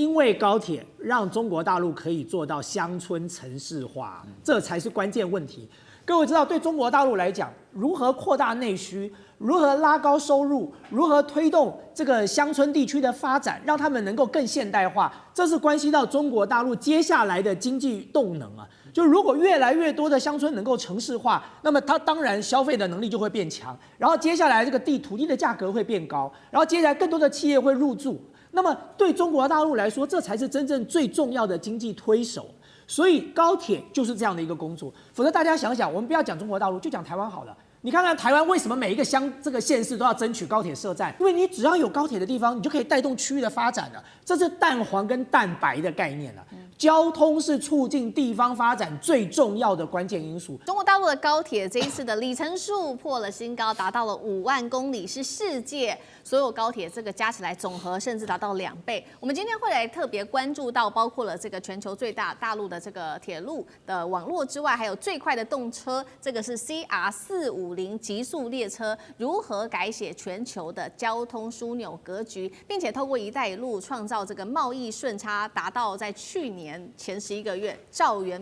因为高铁让中国大陆可以做到乡村城市化，这才是关键问题。各位知道，对中国大陆来讲，如何扩大内需，如何拉高收入，如何推动这个乡村地区的发展，让他们能够更现代化，这是关系到中国大陆接下来的经济动能啊。就如果越来越多的乡村能够城市化，那么它当然消费的能力就会变强，然后接下来这个土地的价格会变高，然后接下来更多的企业会入驻。那么对中国大陆来说，这才是真正最重要的经济推手。所以高铁就是这样的一个工作。否则大家想想，我们不要讲中国大陆，就讲台湾好了。你看看台湾为什么每一个这个县市都要争取高铁设站？因为你只要有高铁的地方，你就可以带动区域的发展了。这是蛋黄跟蛋白的概念了。交通是促进地方发展最重要的关键因素。中国大陆的高铁这一次的里程数破了新高，达到了5万公里，是世界所有高铁这个加起来总和甚至达到2倍。我们今天会来特别关注到，包括了这个全球最大大陆的这个铁路的网络之外，还有最快的动车，这个是 CR450极速列车，如何改写全球的交通枢纽格局，并且透过一带一路创造这个贸易顺差，达到在去年前11个月兆元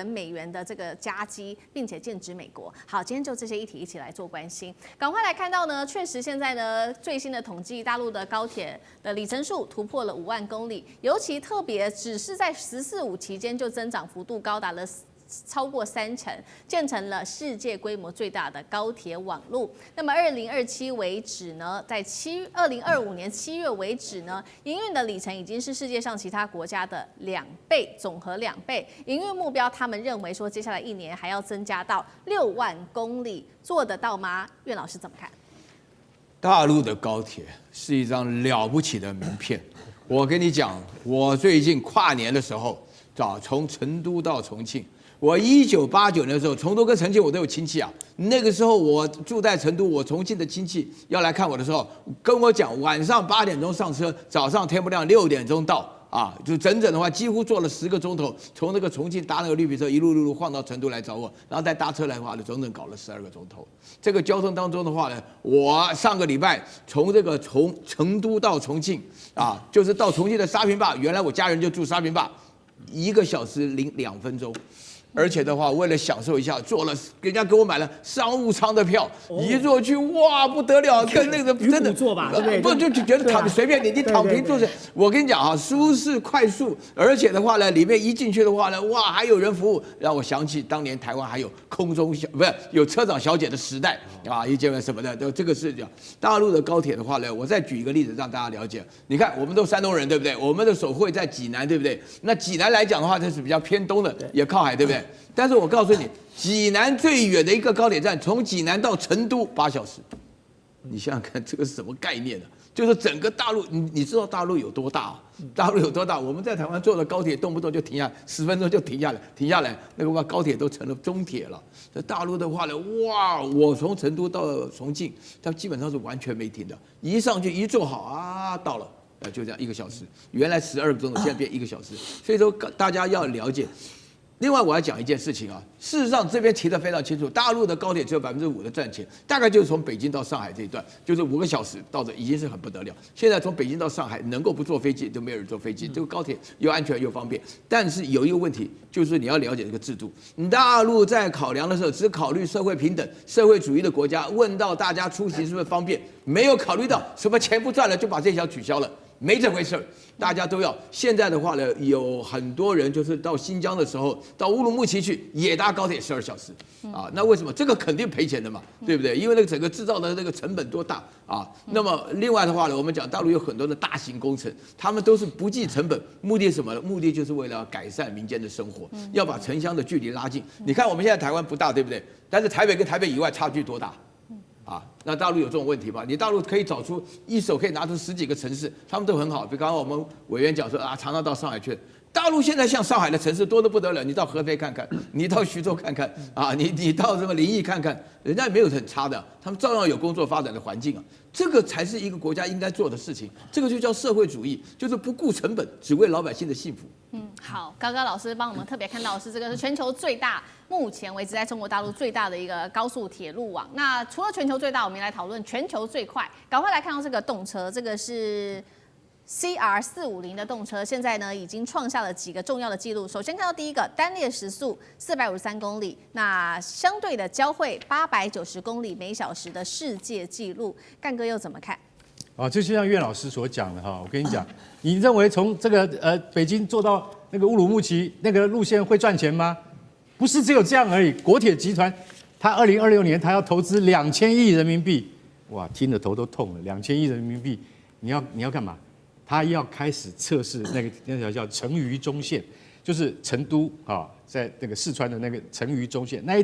美元的这个佳绩，并且剑指美国。好，今天就这些议题一起来做关心。赶快来看到呢，确实现在呢最新的统计，大陆的高铁的里程数突破了5万公里，尤其特别只是在14-15期间就增长幅度高达了超过30%，建成了世界规模最大的高铁网路。那么2027为止呢，在2025年7月为止呢，营运的里程已经是世界上其他国家的2倍，总和2倍。营运目标，他们认为说，接下来1年还要增加到6万公里，做得到吗？苑老师怎么看？大陆的高铁是一张了不起的名片。我跟你讲，我最近跨年的时候，从成都到重庆。我1989年的时候，成都跟重庆我都有亲戚啊。那个时候我住在成都，我重庆的亲戚要来看我的时候，跟我讲晚上8点钟上车，早上天不亮6点钟到啊，就整整的话几乎坐了10个钟头，从那个重庆搭那个绿皮车一路晃到成都来找我，然后再搭车来的话呢，整整搞了12个钟头。这个交通当中的话呢，我上个礼拜从成都到重庆啊，就是到重庆的沙坪坝，原来我家人就住沙坪坝，1个小时零2分钟。而且的话，为了享受一下，坐了人家给我买了商务舱的票，一坐去哇不得了，跟那个真的坐吧，对不对？不就觉得躺随便你躺平坐着。我跟你讲啊，舒适快速，而且的话呢，里面一进去的话呢，哇还有人服务，让我想起当年台湾还有空中不是有车长小姐的时代啊，一见面什么的，这个是讲大陆的高铁的话呢，我再举一个例子让大家了解。你看，我们都山东人对不对？我们的首会在济南对不对？那济南来讲的话，这是比较偏东的，也靠海对不对？但是我告诉你，济南最远的一个高铁站，从济南到成都8小时。你想想看，这个是什么概念呢？就是整个大陆，你知道大陆有多大啊？大陆有多大？我们在台湾坐的高铁，动不动就停下10分钟就停下来，那个高铁都成了中铁了。在大陆的话呢，哇，我从成都到重庆，它基本上是完全没停的，一上去一坐好啊，到了。就这样1个小时，原来12个钟头，现在变1个小时。所以说大家要了解。另外我要讲一件事情啊，事实上这边提得非常清楚，大陆的高铁只有5%的赚钱，大概就是从北京到上海这一段，就是5个小时到这已经是很不得了。现在从北京到上海能够不坐飞机都没有人坐飞机，这个高铁又安全又方便。但是有一个问题，就是你要了解这个制度。大陆在考量的时候只考虑社会平等、社会主义的国家，问到大家出行是不是方便，没有考虑到什么钱不赚了就把这条取消了。没这回事儿，大家都要。现在的话呢，有很多人就是到新疆的时候，到乌鲁木齐去也搭高铁12小时啊。那为什么？这个肯定赔钱的嘛，对不对？因为那个整个制造的那个成本多大啊。那么另外的话呢，我们讲大陆有很多的大型工程，他们都是不计成本，目的是什么呢？目的就是为了改善民间的生活，要把城乡的距离拉近。你看我们现在台湾不大，对不对？但是台北跟台北以外差距多大？啊，那大陆有这种问题吗？你大陆可以找出一手可以拿出10几个城市，他们都很好。比如刚刚我们委员讲说啊，常常到上海去。大陆现在像上海的城市多得不得了，你到合肥看看，你到徐州看看啊，你到什么临沂看看，人家也没有很差的，他们照样有工作发展的环境啊。这个才是一个国家应该做的事情，这个就叫社会主义，就是不顾成本，只为老百姓的幸福。好，高高老师帮我们特别看到的是，这个是全球最大，目前为止在中国大陆最大的一个高速铁路网。那除了全球最大，我们来讨论全球最快。赶快来看到这个动车，这个是 CR450的动车，现在呢已经创下了几个重要的纪录。首先看到第一个，单列时速453公里，那相对的交汇890公里每小时的世界纪录。干哥又怎么看？这就像岳老师所讲的哈，我跟你讲，你认为从这个北京坐到那个乌鲁木齐那个路线会赚钱吗？不是只有这样而已。国铁集团，它2026年它要投资2000亿人民币，哇，听得头都痛了。2000亿人民币，你要干嘛？他要开始测试那条叫成渝中线，就是成都在那个四川的那个成渝中线那一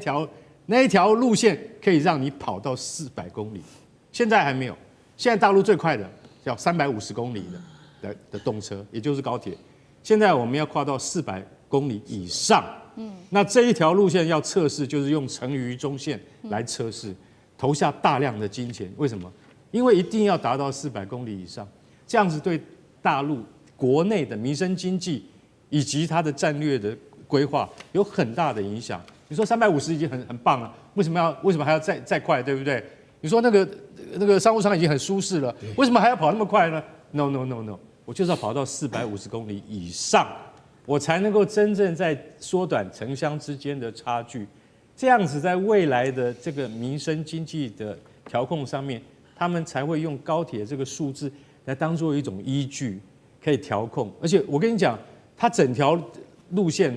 条路线可以让你跑到400公里，现在还没有。现在大陆最快的叫350公里的动车，也就是高铁。现在我们要跨到400公里以上，那这一条路线要测试，就是用成渝中线来测试，投下大量的金钱。为什么？因为一定要达到400公里以上，这样子对大陆国内的民生经济以及它的战略的规划有很大的影响。你说350已经很棒了，为什么还要再快，对不对？你说那个商务舱已经很舒适了，为什么还要跑那么快呢 ？No， 我就是要跑到450公里以上，我才能够真正在缩短城乡之间的差距。这样子，在未来的这个民生经济的调控上面，他们才会用高铁这个数字来当做一种依据，可以调控。而且我跟你讲，它整条路线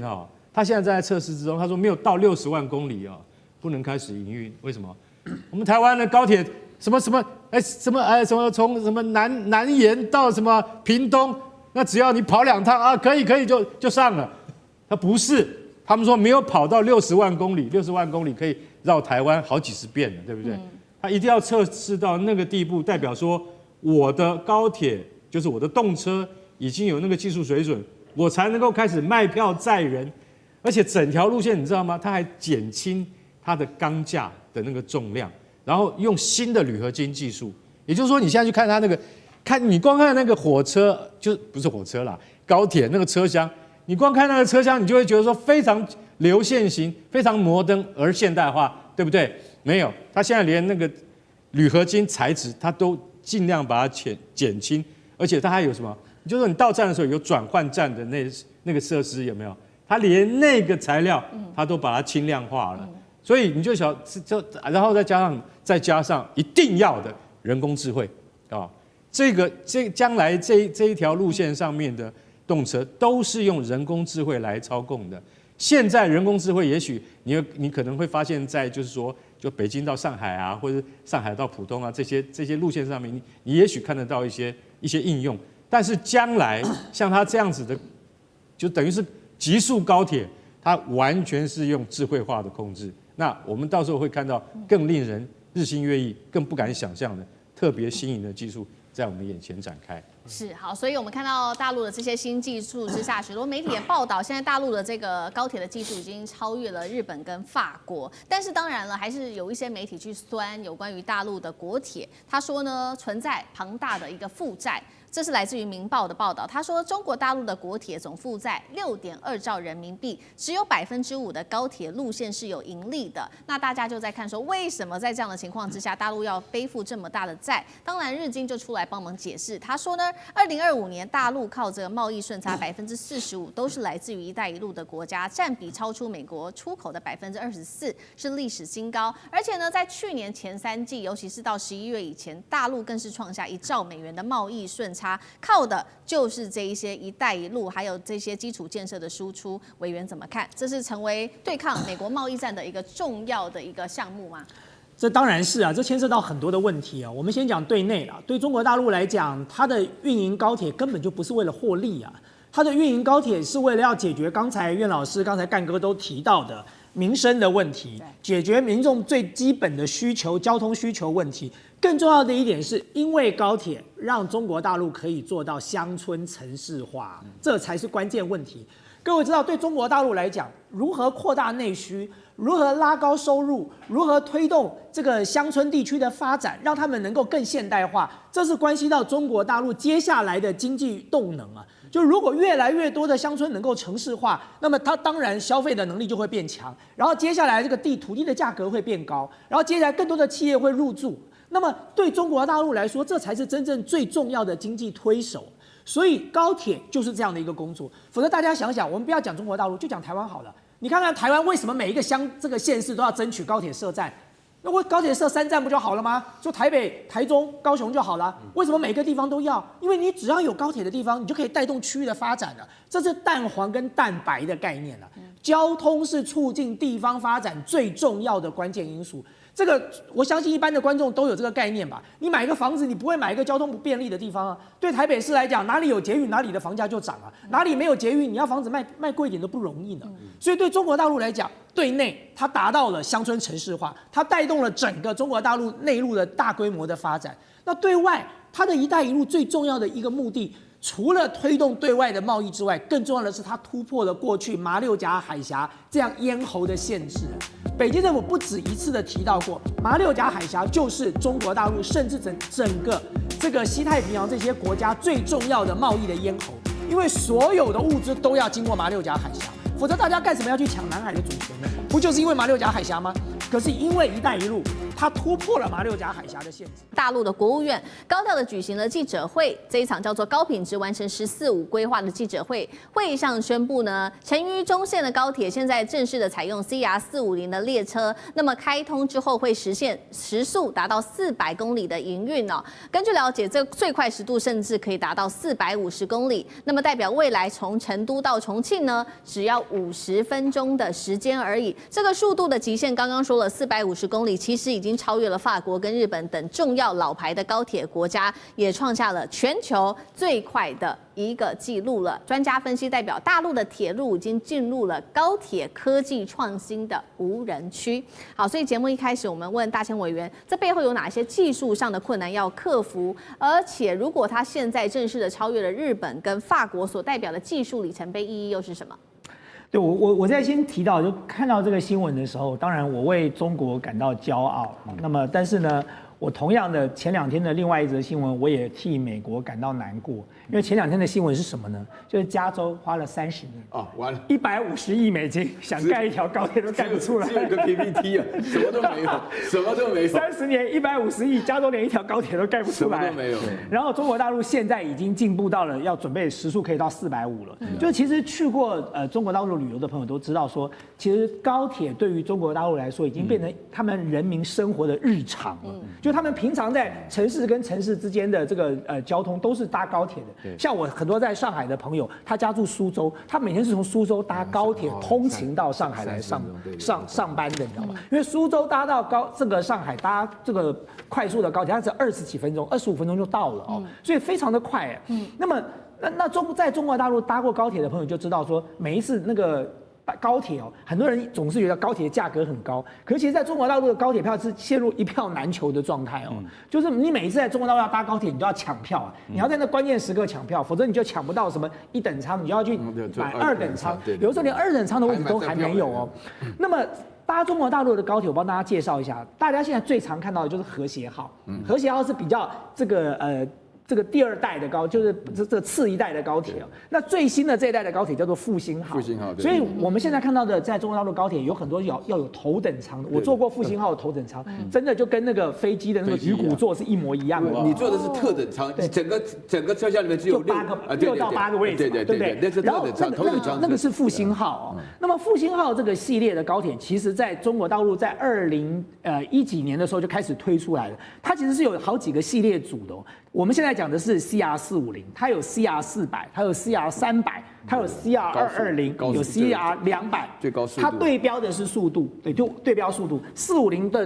它现在在测试之中，他说没有到60万公里不能开始营运。为什么？我们台湾的高铁从什么南延到什么屏东，那只要你跑2趟可以就上了。它不是，他们说没有跑到60万公里，60万公里可以绕台湾好几10遍了，对不对？它一定要测试到那个地步，代表说我的高铁就是我的动车已经有那个技术水准，我才能够开始卖票载人。而且整条路线你知道吗？它还减轻它的钢架的那个重量，然后用新的铝合金技术。也就是说，你现在去看它那个，你光看那个火车，就不是火车啦，高铁那个车厢，你光看那个车厢，你就会觉得说非常流线型，非常摩登而现代化，对不对？没有，它现在连那个铝合金材质，它都尽量把它减轻，而且它还有什么？就是说你到站的时候有转换站的那个设施有没有？它连那个材料，它都把它轻量化了。所以你就然后再加上一定要的人工智慧将来这一条路线上面的动车都是用人工智慧来操控的。现在人工智慧也许你可能会发现，在就是说，就北京到上海啊，或者上海到浦东啊这些路线上面，你也许看得到一些应用。但是将来像它这样子的，就等于是极速高铁，它完全是用智慧化的控制。那我们到时候会看到更令人日新月异、更不敢想象的特别新颖的技术在我们眼前展开。是好，所以我们看到大陆的这些新技术之下，许多媒体也报道，现在大陆的这个高铁的技术已经超越了日本跟法国。但是当然了，还是有一些媒体去酸有关于大陆的国铁，他说呢存在庞大的一个负债。这是来自于《明报》的报道，他说中国大陆的国铁总负债6.2兆人民币，只有5%的高铁路线是有盈利的。那大家就在看说，为什么在这样的情况之下，大陆要背负这么大的债？当然，日经就出来帮忙解释，他说呢，2025年大陆靠这个贸易顺差45%都是来自于“一带一路”的国家，占比超出美国出口的24%，是历史新高。而且呢，在去年前3季，尤其是到11月以前，大陆更是创下1兆美元的贸易顺差。靠的就是这一些“一带一路”还有这些基础建设的输出，委员怎么看？这是成为对抗美国贸易战的一个重要的一个项目吗？这当然是啊，这牵涉到很多的问题啊。我们先讲对内啦，对中国大陆来讲，它的运营高铁根本就不是为了获利啊，它的运营高铁是为了要解决刚才苑老师、刚才干哥都提到的民生的问题，解决民众最基本的需求、交通需求问题。更重要的一点是，因为高铁让中国大陆可以做到乡村城市化，这才是关键问题。各位知道，对中国大陆来讲，如何扩大内需，如何拉高收入，如何推动这个乡村地区的发展，让他们能够更现代化，这是关系到中国大陆接下来的经济动能啊。就如果越来越多的乡村能够城市化，那么它当然消费的能力就会变强，然后接下来这个土地的价格会变高，然后接下来更多的企业会入驻。那么对中国大陆来说，这才是真正最重要的经济推手。所以高铁就是这样的一个工作。否则大家想想，我们不要讲中国大陆，就讲台湾好了。你看看台湾为什么每一个这个县市都要争取高铁设站？那我高铁设3站不就好了吗？就台北、台中、高雄就好了。为什么每个地方都要？因为你只要有高铁的地方，你就可以带动区域的发展了。这是蛋黄跟蛋白的概念了。交通是促进地方发展最重要的关键因素。这个我相信一般的观众都有这个概念吧？你买一个房子，你不会买一个交通不便利的地方啊。对台北市来讲，哪里有捷运，哪里的房价就涨啊；哪里没有捷运，你要房子卖贵一点都不容易呢。所以对中国大陆来讲，对内它达到了乡村城市化，它带动了整个中国大陆内陆的大规模的发展。那对外，它的一带一路最重要的一个目的，除了推动对外的贸易之外，更重要的是它突破了过去马六甲海峡这样咽喉的限制。北京政府不止一次的提到过，马六甲海峡就是中国大陆甚至整个这个西太平洋这些国家最重要的贸易的咽喉，因为所有的物资都要经过马六甲海峡，否则大家干什么要去抢南海的主权呢？不就是因为马六甲海峡吗？可是因为一带一路，它突破了马六甲海峡的限制。大陆的国务院高调的举行了记者会，这一场叫做高品质完成“14-5”规划的记者会，会议上宣布呢，成渝中线的高铁现在正式的采用 CR450的列车，那么开通之后会实现时速达到400公里的营运哦。根据了解，这最快时速甚至可以达到450公里，那么代表未来从成都到重庆呢，只要50分钟的时间而已。这个速度的极限刚刚说了450公里，其实已经超越了法国跟日本等重要老牌的高铁国家，也创下了全球最快的一个记录了。专家分析代表，大陆的铁路已经进入了高铁科技创新的无人区。好，所以节目一开始我们问大千委员，这背后有哪些技术上的困难要克服？而且如果他现在正式的超越了日本跟法国所代表的技术里程碑，意义又是什么？对我在先提到，就看到这个新闻的时候，当然我为中国感到骄傲。那么，但是呢，我同样的前2天的另外一则新闻，我也替美国感到难过，因为前2天的新闻是什么呢？就是加州花了30年完了，150亿美金想盖一条高铁都盖不出来，只有一个 PPT 啊，什么都没有，什么都没有。30年150亿，加州连一条高铁都盖不出来，什么都没有。然后中国大陆现在已经进步到了要准备时速可以到450了。就其实去过中国大陆旅游的朋友都知道说，其实高铁对于中国大陆来说已经变成他们人民生活的日常了。就他们平常在城市跟城市之间的这个交通都是搭高铁的。像我很多在上海的朋友，他家住苏州，他每天是从苏州搭高铁通勤到上海来上班的，你知道吗？因为苏州搭到这个上海搭这个快速的高铁，它只20几分钟、25分钟就到了哦，所以非常的快。那么在中国大陆搭过高铁的朋友就知道说，每一次那个高铁哦，很多人总是觉得高铁价格很高，可是其实在中国大陆的高铁票是陷入一票难求的状态哦。就是你每一次在中国大陆要搭高铁，你都要抢票啊，你要在那关键时刻抢票，否则你就抢不到什么1等舱，你就要去买2等舱，有时候连2等舱的位置都还没有哦。那么搭中国大陆的高铁，我帮大家介绍一下，大家现在最常看到的就是和谐号，和谐号是比较这个第2代的就是这个次一代的高铁。那最新的这一代的高铁叫做复兴号。复兴号，所以我们现在看到的在中国大陆高铁有很多要有头等舱的。我坐过复兴号的头等舱，真的就跟那个飞机的那个鱼骨座是一模一样的。你坐的是特等舱，整个车厢里面只有6到8个位置，对不对？那是特等舱，头等舱那个是复兴号。那么复兴号这个系列的高铁，其实在中国大陆在2010几年的时候就开始推出来了。它其实是有好几个系列组的。我们现在讲的是 CR450， 它有 CR400， 它有 CR300， 它有 CR220， 有 CR200， 最高速度。它对标的是速度，对，就对标速度。450的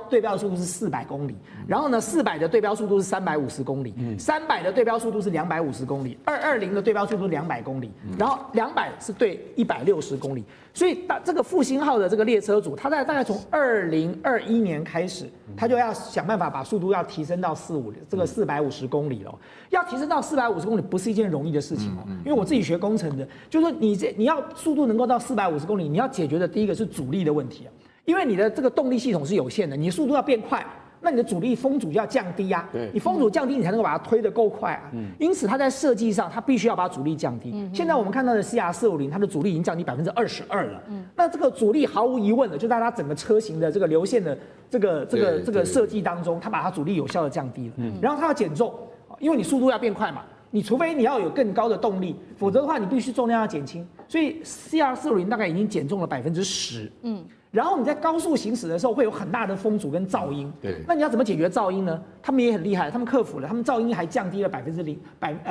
对标速度是400公里，然后呢，400的对标速度是350公里，300的对标速度是250公里，220的对标速度是200公里，然后200是对160公里。所以这个复兴号的这个列车组，它大概从2021年开始，它就要想办法把速度要提升到450公里了。要提升到450公里不是一件容易的事情哦，因为我自己学工程的，就是说你要速度能够到450公里，你要解决的第一个是阻力的问题啊，因为你的这个动力系统是有限的，你速度要变快。那你的阻力风阻就要降低啊，你风阻降低，你才能够把它推得够快啊。因此，它在设计上，它必须要把阻力降低。现在我们看到的 CR450，它的阻力已经降低22%了。那这个阻力毫无疑问的，就在它整个车型的这个流线的这个设计当中，它把它阻力有效的降低了。然后它要减重，因为你速度要变快嘛。你除非你要有更高的动力，否则的话你必须重量要减轻。所以 CR450大概已经减重了10%。然后你在高速行驶的时候会有很大的风阻跟噪音。对，那你要怎么解决噪音呢？他们也很厉害，他们克服了，他们噪音还降低了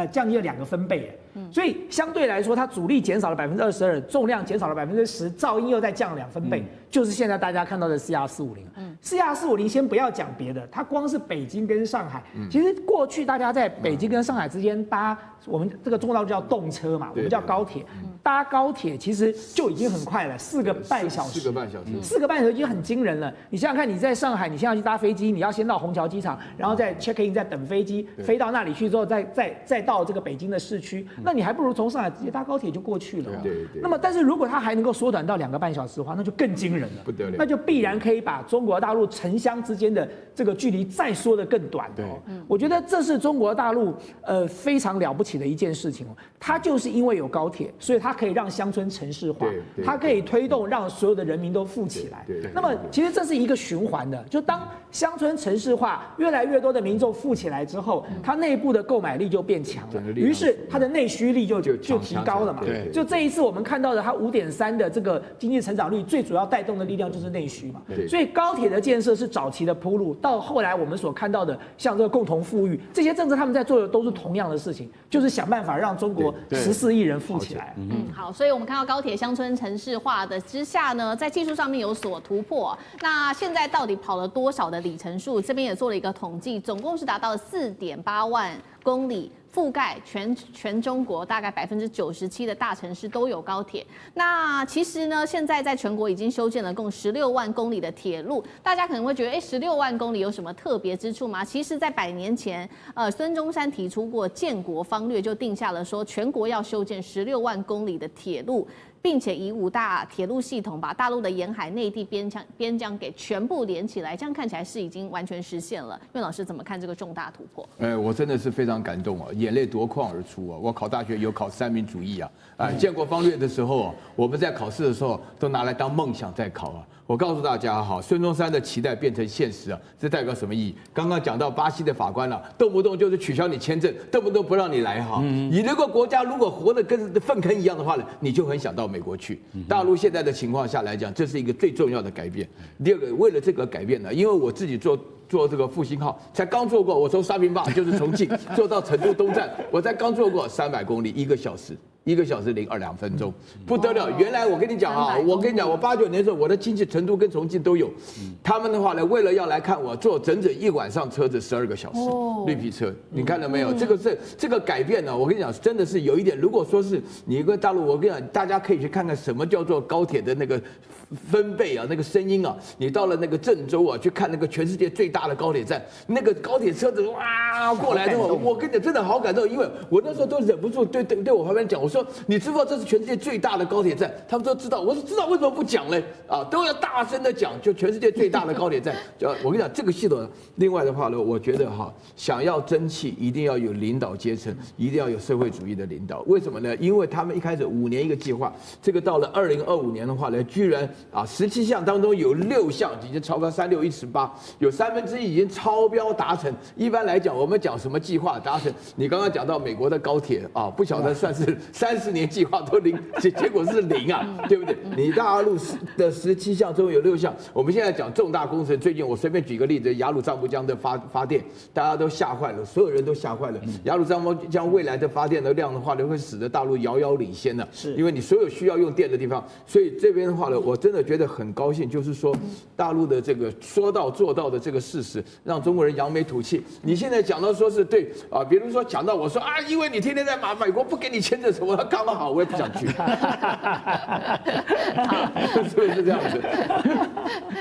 降低了2个分贝。所以相对来说，它阻力减少了22%，重量减少了10%，噪音又再降了2分贝，就是现在大家看到的 CR450。CR450先不要讲别的，它光是北京跟上海，其实过去大家在北京跟上海之间搭我们这个中国大陆叫动车嘛，我们叫高铁，搭高铁其实就已经很快了，4个半小时。4个半小时已经很惊人了。你想想看，你在上海，你现在去搭飞机，你要先到虹桥机场，然后再 check in， 再等飞机，飞到那里去之后，再到这个北京的市区，那你还不如从上海直接搭高铁就过去了。对。那么，但是如果它还能够缩短到2个半小时的话，那就更惊人了，不得了。那就必然可以把中国大陆城乡之间的这个距离再缩得更短。我觉得这是中国大陆非常了不起的一件事情。它就是因为有高铁，所以它可以让乡村城市化，它可以推动让所有的人民都富起来。那么其实这是一个循环的，就当乡村城市化，越来越多的民众富起来之后，它内部的购买力就变强了，于是它的内需力就提高了嘛。就这一次我们看到的它5.3的这个经济成长率，最主要带动的力量就是内需嘛。所以高铁的建设是早期的铺路，到后来我们所看到的像这个共同富裕这些政策，他们在做的都是同样的事情，就是想办法让中国14亿人富起来。好，所以我们看到高铁乡村城市化的之下呢，在技术上面有所突破。那现在到底跑了多少的里程数？这边也做了一个统计，总共是达到4.8万公里。覆盖全中国大概97%的大城市都有高铁。那其实呢，现在在全国已经修建了共16万公里的铁路。大家可能会觉得，16万公里有什么特别之处吗？其实，在100年前，孙中山提出过建国方略，就定下了说全国要修建16万公里的铁路。并且以5大铁路系统把大陆的沿海、内地边疆给全部连起来，这样看起来是已经完全实现了。苑老师怎么看这个重大突破？我真的是非常感动啊，眼泪夺眶而出啊！我考大学有考三民主义啊，建国方略的时候，我们在考试的时候都拿来当梦想在考啊。我告诉大家哈，孙中山的期待变成现实啊，这代表什么意义？刚刚讲到巴西的法官了，动不动就是取消你签证，动不动不让你来哈。你这个国家如果活得跟粪坑一样的话呢，你就很想到美国去。大陆现在的情况下来讲，这是一个最重要的改变。第二个，为了这个改变呢，因为我自己坐这个复兴号，才刚坐过，我从沙坪坝就是重庆坐到成都东站，我才刚坐过300公里，1个小时，1个小时02分钟，不得了！原来我跟你讲啊，我89年的时候，我的亲戚成都跟重庆都有，他们的话呢，为了要来看我，坐整整1晚上车子12个小时，绿皮车，你看到没有？这个改变呢，我跟你讲，真的是有一点。如果说是你一个大陆，我跟你讲，大家可以去看看什么叫做高铁的那个分贝啊，那个声音啊，你到了那个郑州啊，去看那个全世界最大的高铁站，那个高铁车子哇过来之后，我跟你讲，真的好感动，因为我那时候都忍不住对我旁边讲，我说你知道这是全世界最大的高铁站，他们说知道，我说知道为什么不讲嘞？啊，都要大声的讲，就全世界最大的高铁站。我跟你讲，这个系统，另外的话呢，我觉得哈，想要争气，一定要有领导阶层，一定要有社会主义的领导。为什么呢？因为他们一开始5年一个计划，这个到了2025年的话呢，居然17项当中有6项已经超标3618，有1/3已经超标达成。一般来讲，我们讲什么计划达成？你刚刚讲到美国的高铁啊，不晓得算是30年计划都0，结果是0啊，对不对？你大陆的17项中有6项，我们现在讲重大工程，最近我随便举个例子，雅鲁藏布江的发电，大家都吓坏了，所有人都吓坏了。雅鲁藏布江未来的发电的量的话呢，会使得大陆遥遥领先的，是因为你所有需要用电的地方，所以这边的话呢，我真的觉得很高兴，就是说大陆的这个说到做到的这个事实，让中国人扬眉吐气。你现在讲到说是对啊，比如说讲到我说啊，因为你天天在美国不给你签证什么，刚刚好我也不想去，是不是这样子？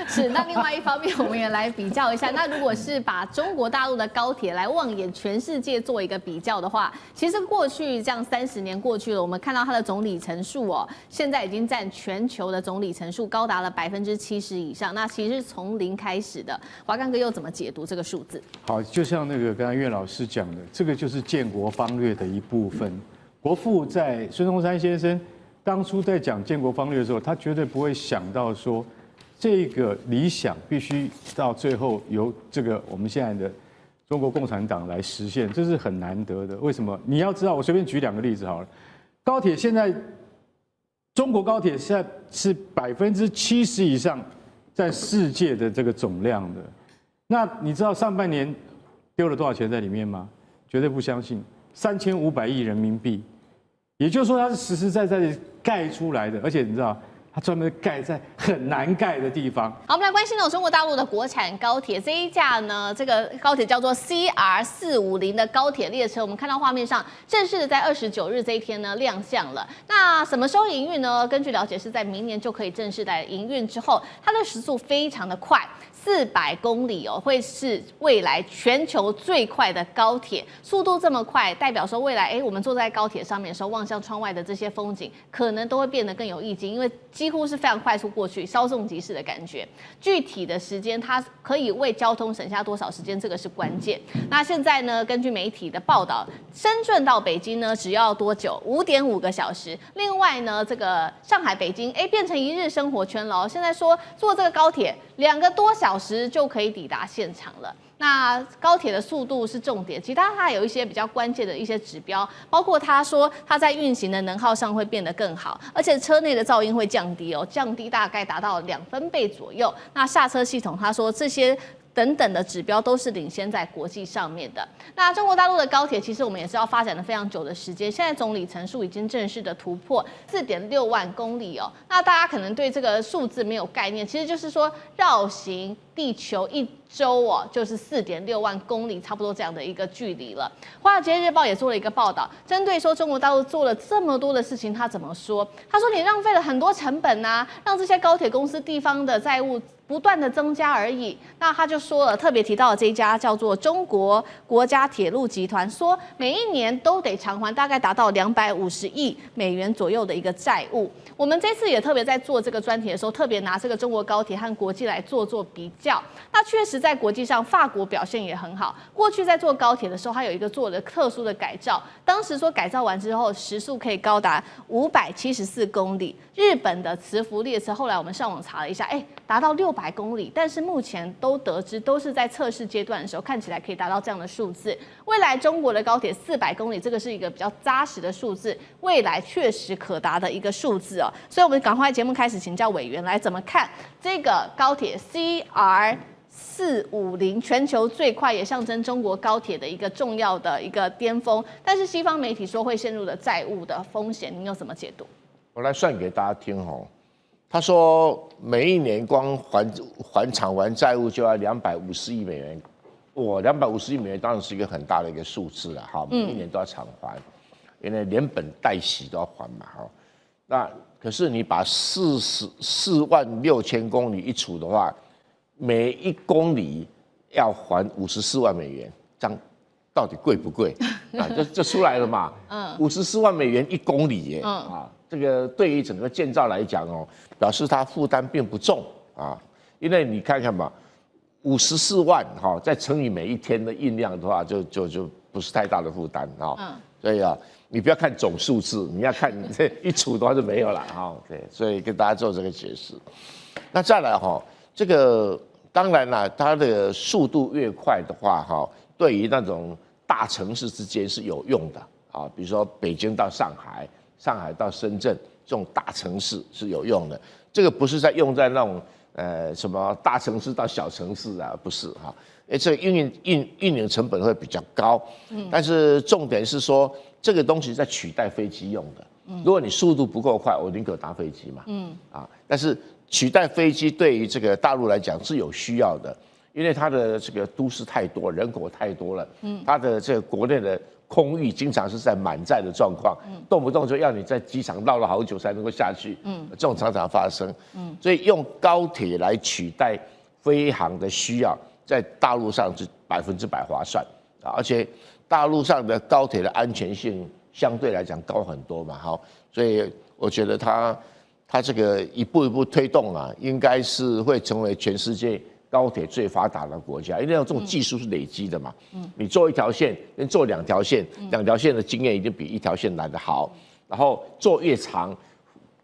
是。那另外一方面，我们也来比较一下，那如果是把中国大陆的高铁来望眼全世界做一个比较的话，其实过去这样30年过去了，我们看到它的总里程数现在已经占全球的总里程数高达了70%以上。那其实是从0开始的。华刚哥又怎么解读这个数字？好，就像那个刚才苑老师讲的，这个就是建国方略的一部分。国父在孙中山先生当初在讲建国方略的时候，他绝对不会想到说，这个理想必须到最后由这个我们现在的中国共产党来实现，这是很难得的。为什么？你要知道，我随便举2个例子好了。高铁现在，中国高铁现在是70%以上在世界的这个总量的。那你知道上半年丢了多少钱在里面吗？绝对不相信，3500亿人民币。也就是说，它是实实在在的盖出来的，而且你知道。它专门盖在很难盖的地方。好，我们来关心中国大陆的国产高铁这一架呢，这个高铁叫做 CR450的高铁列车，我们看到画面上正式的在29日这一天呢亮相了。那什么时候营运呢？根据了解是在明年就可以正式来营运之后，它的时速非常的快。400公里哦，会是未来全球最快的高铁，速度这么快，代表说未来我们坐在高铁上面的时候，望向窗外的这些风景，可能都会变得更有意境，因为几乎是非常快速过去，稍纵即逝的感觉。具体的时间，它可以为交通省下多少时间，这个是关键。那现在呢，根据媒体的报道，深圳到北京呢只要多久？5.5个小时。另外呢，这个上海、北京变成一日生活圈了。现在说坐这个高铁2个多小时就可以抵达现场了。那高铁的速度是重点，其他它有一些比较关键的一些指标，包括他说它在运行的能耗上会变得更好，而且车内的噪音会降低哦，降低大概达到2分贝左右。那刹车系统，他说这些等等的指标都是领先在国际上面的。那中国大陆的高铁，其实我们也知道发展了非常久的时间，现在总里程数已经正式的突破4.6万公里哦。那大家可能对这个数字没有概念，其实就是说绕行地球1周哦，就是4.6万公里，差不多这样的一个距离了。华尔街日报也做了一个报道，针对说中国大陆做了这么多的事情，他怎么说？他说你浪费了很多成本啊，让这些高铁公司地方的债务不断的增加而已。那他就说了，特别提到了这一家叫做中国国家铁路集团，说每一年都得偿还大概达到250亿美元左右的一个债务。我们这次也特别在做这个专题的时候，特别拿这个中国高铁和国际来做比较。那确实在国际上，法国表现也很好。过去在做高铁的时候，它有一个做了特殊的改造，当时说改造完之后，时速可以高达574公里。日本的磁浮列车，后来我们上网查了一下，达到600公里，但是目前都得知都是在测试阶段的时候，看起来可以达到这样的数字。未来中国的高铁400公里，这个是一个比较扎实的数字，未来确实可达的一个数字哦。所以我们赶快节目开始请教委员来怎么看这个高铁 CR450，全球最快，也象征中国高铁的一个重要的一个巅峰。但是西方媒体说会陷入的债务的风险，您有怎么解读？我来算给大家听哦。他说每一年光偿还债务就要250亿美元，250亿美元当然是一个很大的一个数字了哈，每一年都要偿还，因为连本带息都要还嘛哈。那可是你把446000公里一除的话，每1公里要还54万美元，这样到底贵不贵？啊，就出来了嘛。54万美元1公里耶。这个对于整个建造来讲哦，表示它负担并不重啊。因为你看看嘛，54万哈，再乘以每一天的运量的话，就不是太大的负担啊。所以啊，你不要看总数字，你要看这一除的话就没有了哈。对，所以跟大家做这个解释。那再来哈，这个当然啦，它的速度越快的话哈，对于那种大城市之间是有用的啊，比如说北京到上海。上海到深圳这种大城市是有用的，这个不是在用在那种什么大城市到小城市啊，不是哈，这个运营成本会比较高，但是重点是说这个东西在取代飞机用的，如果你速度不够快，我宁可搭飞机嘛，但是取代飞机对于这个大陆来讲是有需要的，因为它的这个都市太多，人口太多了，它的这个国内的空域经常是在满载的状况，动不动就要你在机场绕了好久才能够下去，这种常常发生，所以用高铁来取代飞航的需要，在大陆上是100%划算，而且大陆上的高铁的安全性相对来讲高很多嘛，好，所以我觉得它这个一步一步推动啊，应该是会成为全世界高铁最发达的国家，因为这种技术是累积的嘛。你做一条线跟做2条线，2条线的经验一定比1条线来得好。然后做越长，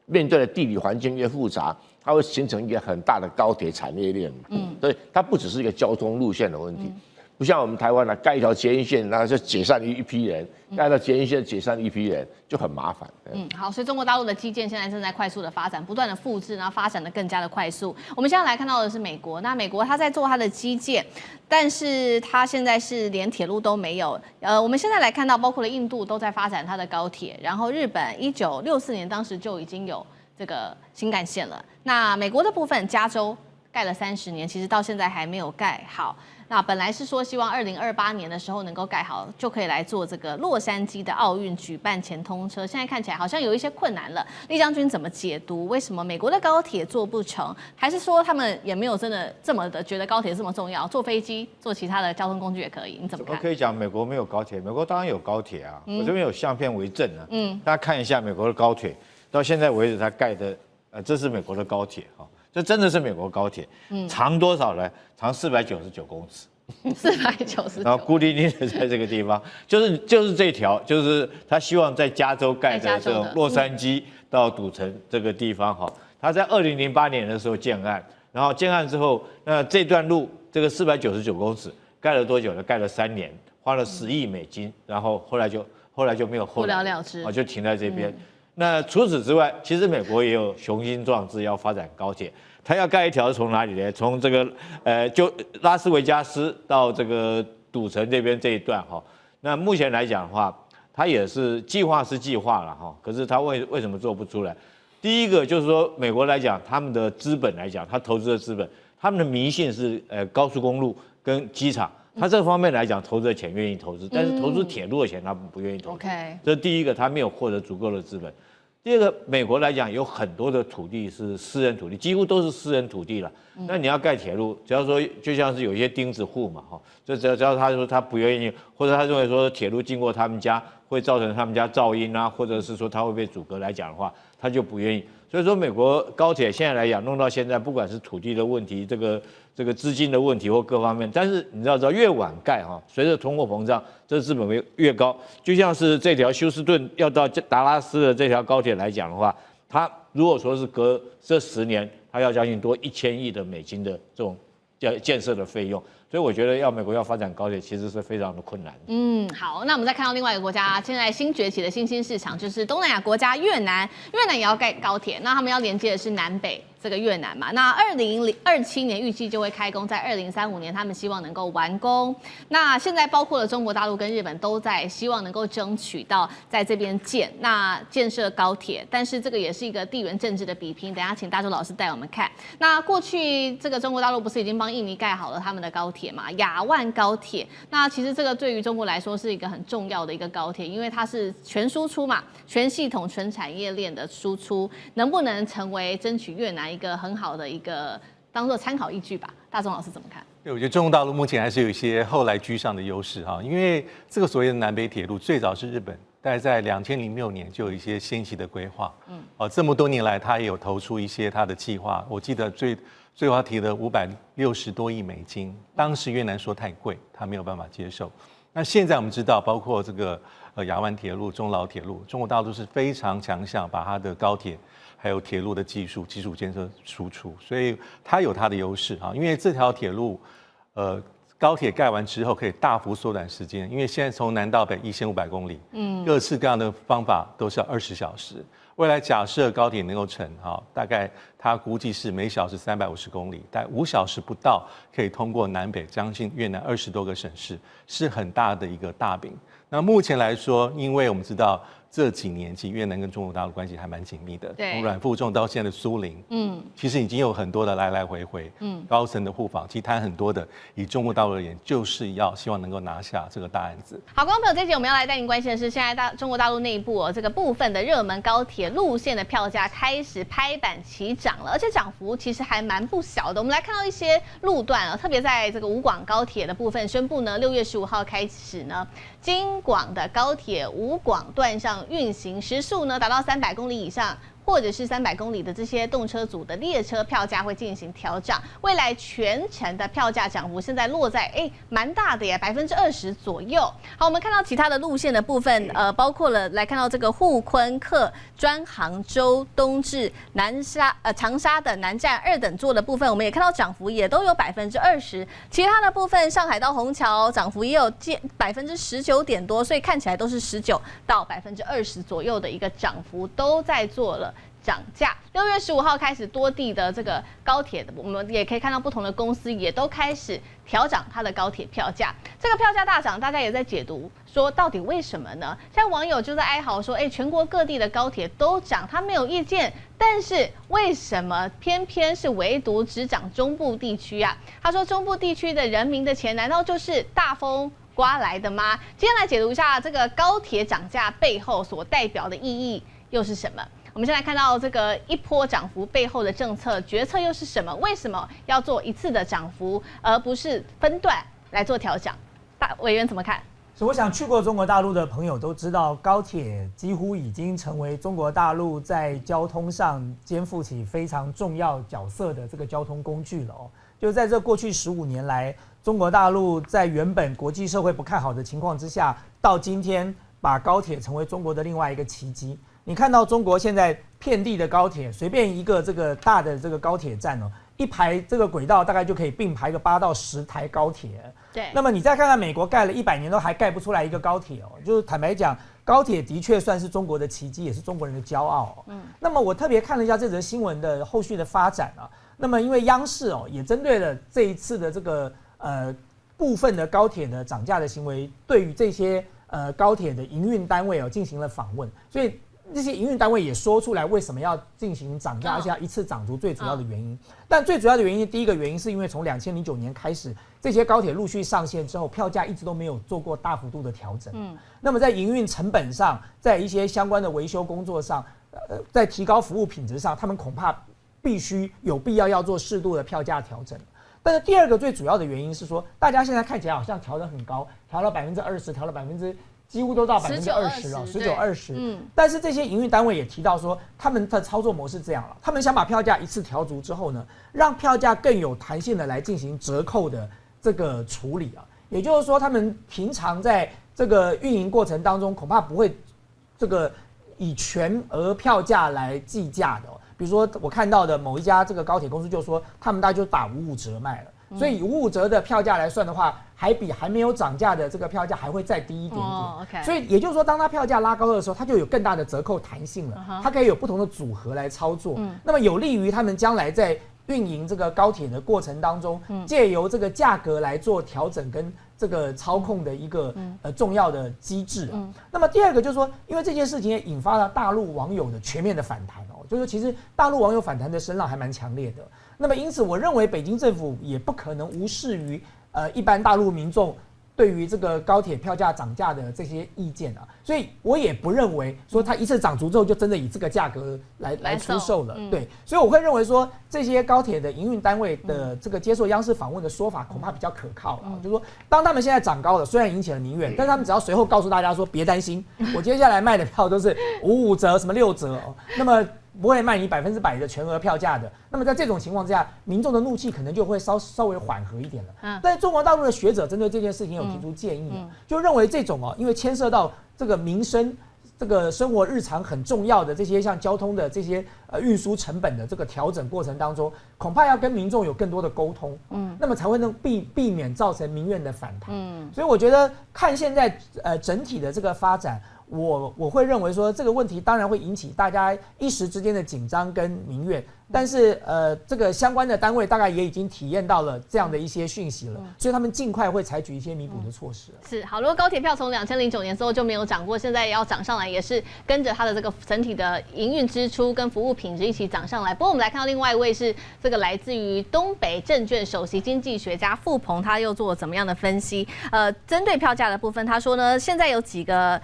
面对的地理环境越复杂，它会形成一个很大的高铁产业链。所以它不只是一个交通路线的问题，不像我们台湾盖一条捷运线，然后就解散一批人，盖到捷运线解散一批人，就很麻烦。好，所以中国大陆的基建现在正在快速的发展，不断的复制，然后发展的更加的快速。我们现在来看到的是美国，那美国它在做它的基建，但是它现在是连铁路都没有。我们现在来看到，包括了印度都在发展它的高铁，然后日本1964年当时就已经有这个新干线了。那美国的部分，加州盖了30年，其实到现在还没有盖好。那本来是说希望2028年的时候能够盖好，就可以来做这个洛杉矶的奥运举办前通车。现在看起来好像有一些困难了。厉将军怎么解读？为什么美国的高铁做不成？还是说他们也没有真的这么的觉得高铁这么重要？坐飞机、坐其他的交通工具也可以？你怎么看？可以讲美国没有高铁？美国当然有高铁啊！我这边有相片为证啊。大家看一下美国的高铁，到现在为止它盖的，这是美国的高铁哈。这真的是美国高铁，长多少呢？长499公尺，499，然后孤零零的在这个地方，就是这条，就是他希望在加州盖的这种洛杉矶到赌城这个地方哈。他在2008年的时候建案，然后建案之后，那这段路这个499公尺盖了多久呢？盖了3年，花了10亿美金，然后后来就没有后来，不了了之，就停在这边。那除此之外，其实美国也有雄心壮志要发展高铁。它要盖一条从哪里呢？从这个就拉斯维加斯到这个赌城这边这一段哈。那目前来讲的话，它也是计划了哈。可是它为什么做不出来？第一个就是说，美国来讲，他们的资本来讲，他投资的资本，他们的迷信是高速公路跟机场。他这方面来讲，投资的钱愿意投资，但是投资铁路的钱他们不愿意投资。这是第一个，他没有获得足够的资本。第二个，美国来讲有很多的土地是私人土地，几乎都是私人土地了。那你要盖铁路，只要说就像是有一些钉子户嘛，哈，就只要他说他不愿意，或者他认为说铁路经过他们家会造成他们家噪音啊，或者是说他会被阻隔来讲的话，他就不愿意。所以说，美国高铁现在来讲弄到现在，不管是土地的问题，这个资金的问题或各方面，但是你知道越晚盖哈，随着通货膨胀，这资本越高。就像是这条休斯顿要到达拉斯的这条高铁来讲的话，它如果说是隔这10年，它要将近多1000亿的美金的这种建设的费用。所以我觉得美国要发展高铁，其实是非常的困难。好，那我们再看到另外一个国家，现在新崛起的新兴市场就是东南亚国家越南，越南也要盖高铁，那他们要连接的是南北这个越南嘛。那2027年预计就会开工，在2035年他们希望能够完工。那现在包括了中国大陆跟日本都在希望能够争取到在这边建设高铁，但是这个也是一个地缘政治的比拼。等一下请大周老师带我们看。那过去这个中国大陆不是已经帮印尼盖好了他们的高铁嘛，雅万高铁。那其实这个对于中国来说是一个很重要的一个高铁，因为它是全输出嘛，全系统、全产业链的输出，能不能成为争取越南一个很好的一个当做参考依据吧？大钟老师怎么看？对，我觉得中国大陆目前还是有一些后来居上的优势哈，因为这个所谓的南北铁路最早是日本，大概在2006年就有一些先期的规划，这么多年来他也有投出一些他的计划，我记得最后他提了560多亿美金，当时越南说太贵，他没有办法接受。那现在我们知道，包括这个雅万铁路、中老铁路，中国大陆是非常强项，把它的高铁还有铁路的基础建设输出，所以它有它的优势啊。因为这条铁路，高铁盖完之后可以大幅缩短时间，因为现在从南到北1500公里，各式各样的方法都是要20小时。未来假设高铁能够成，大概它估计是每小时350公里，大概5小时不到可以通过南北将近越南20多个省市，是很大的一个大饼。那目前来说，因为我们知道这几年其实越南跟中国大陆关系还蛮紧密的，从阮富仲到现在的苏林，其实已经有很多的来来回回，高层的互访，其实谈很多的，以中国大陆而言，就是要希望能够拿下这个大案子。好，观众朋友，这集我们要来带您关心的是，现在中国大陆内部这个部分的热门高铁路线的票价开始拍板起涨了，而且涨幅其实还蛮不小的。我们来看到一些路段特别在这个武广高铁的部分宣布呢，6月15号开始呢，京广的高铁武广段上运行时速呢达到300公里以上，或者是300公里的这些动车组的列车票价会进行调涨。未来全程的票价涨幅现在落在蛮大的耶，20%左右。好，我们看到其他的路线的部分，包括了来看到这个沪昆客专杭州东至长沙的南站2等座的部分，我们也看到涨幅也都有20%。其他的部分，上海到虹桥涨幅也有19%点多，所以看起来都是19%到20%左右的一个涨幅，都在做了涨价。6月15号开始，多地的这个高铁的，我们也可以看到不同的公司也都开始调涨它的高铁票价。这个票价大涨，大家也在解读说到底为什么呢？现在网友就在哀嚎说，全国各地的高铁都涨，他没有意见，但是为什么偏偏是唯独只涨中部地区啊？他说中部地区的人民的钱难道就是大风刮来的吗？今天来解读一下这个高铁涨价背后所代表的意义又是什么？我们先来看到这个一波涨幅背后的政策决策又是什么？为什么要做一次的涨幅，而不是分段来做调整？委员怎么看？我想去过中国大陆的朋友都知道，高铁几乎已经成为中国大陆在交通上肩负起非常重要角色的这个交通工具了哦。就在这过去15年来，中国大陆在原本国际社会不看好的情况之下，到今天把高铁成为中国的另外一个奇迹。你看到中国现在遍地的高铁，随便一个这个大的这个高铁站哦，一排这个轨道大概就可以并排个8到10台高铁。对。那么你再看看美国盖了100年都还盖不出来一个高铁哦，就是坦白讲，高铁的确算是中国的奇迹，也是中国人的骄傲。那么我特别看了一下这则新闻的后续的发展啊。那么因为央视也针对了这一次的这个部分的高铁的涨价的行为，对于这些高铁的营运单位进行了访问，所以这些营运单位也说出来为什么要进行涨价，而且要一次涨足最主要的原因。但最主要的原因，第一个原因是因为从2009年开始，这些高铁陆续上线之后，票价一直都没有做过大幅度的调整。那么在营运成本上，在一些相关的维修工作上，在提高服务品质上，他们恐怕有必要做适度的票价调整。但是第二个最主要的原因是说，大家现在看起来好像调得很高，调了20%，调了几乎都到20%了，19、20。但是这些营运单位也提到说，他们的操作模式这样了，他们想把票价一次调足之后呢，让票价更有弹性的来进行折扣的这个处理啊。也就是说，他们平常在这个运营过程当中，恐怕不会这个以全额票价来计价的。比如说，我看到的某一家这个高铁公司就说，他们大概就打55折卖了。所以以55折的票价来算的话，还比还没有涨价的这个票价还会再低一点点。所以也就是说，当它票价拉高的时候，它就有更大的折扣弹性了，它可以有不同的组合来操作。那么有利于他们将来在运营这个高铁的过程当中，借由这个价格来做调整跟这个操控的一个重要的机制。那么第二个就是说，因为这件事情也引发了大陆网友的全面的反弹哦，就是其实大陆网友反弹的声浪还蛮强烈的。那么因此，我认为北京政府也不可能无视于一般大陆民众对于这个高铁票价涨价的这些意见啊，所以我也不认为说它一次涨足之后就真的以这个价格来出售了。对，所以我会认为说这些高铁的营运单位的这个接受央视访问的说法恐怕比较可靠啊，就是说当他们现在涨高了，虽然引起了民怨，但是他们只要随后告诉大家说别担心，我接下来卖的票都是55折什么6折哦，那么不会卖你100%的全额票价的。那么在这种情况之下，民众的怒气可能就会稍微缓和一点了。但是中国大陆的学者针对这件事情有提出建议，就认为这种因为牵涉到这个民生、这个生活日常很重要的这些像交通的这些运输成本的这个调整过程当中，恐怕要跟民众有更多的沟通，那么才会能避免造成民怨的反弹。所以我觉得看现在整体的这个发展。我会认为说这个问题当然会引起大家一时之间的紧张跟民怨，但是这个相关的单位大概也已经体验到了这样的一些讯息了，所以他们尽快会采取一些弥补的措施。是好，如果高铁票从2009年之后就没有涨过，现在也要涨上来，也是跟着它的这个整体的营运支出跟服务品质一起涨上来。不过我们来看到另外一位是这个来自于东北证券首席经济学家傅鹏，他又做了怎么样的分析？针对票价的部分，他说呢，现在有几个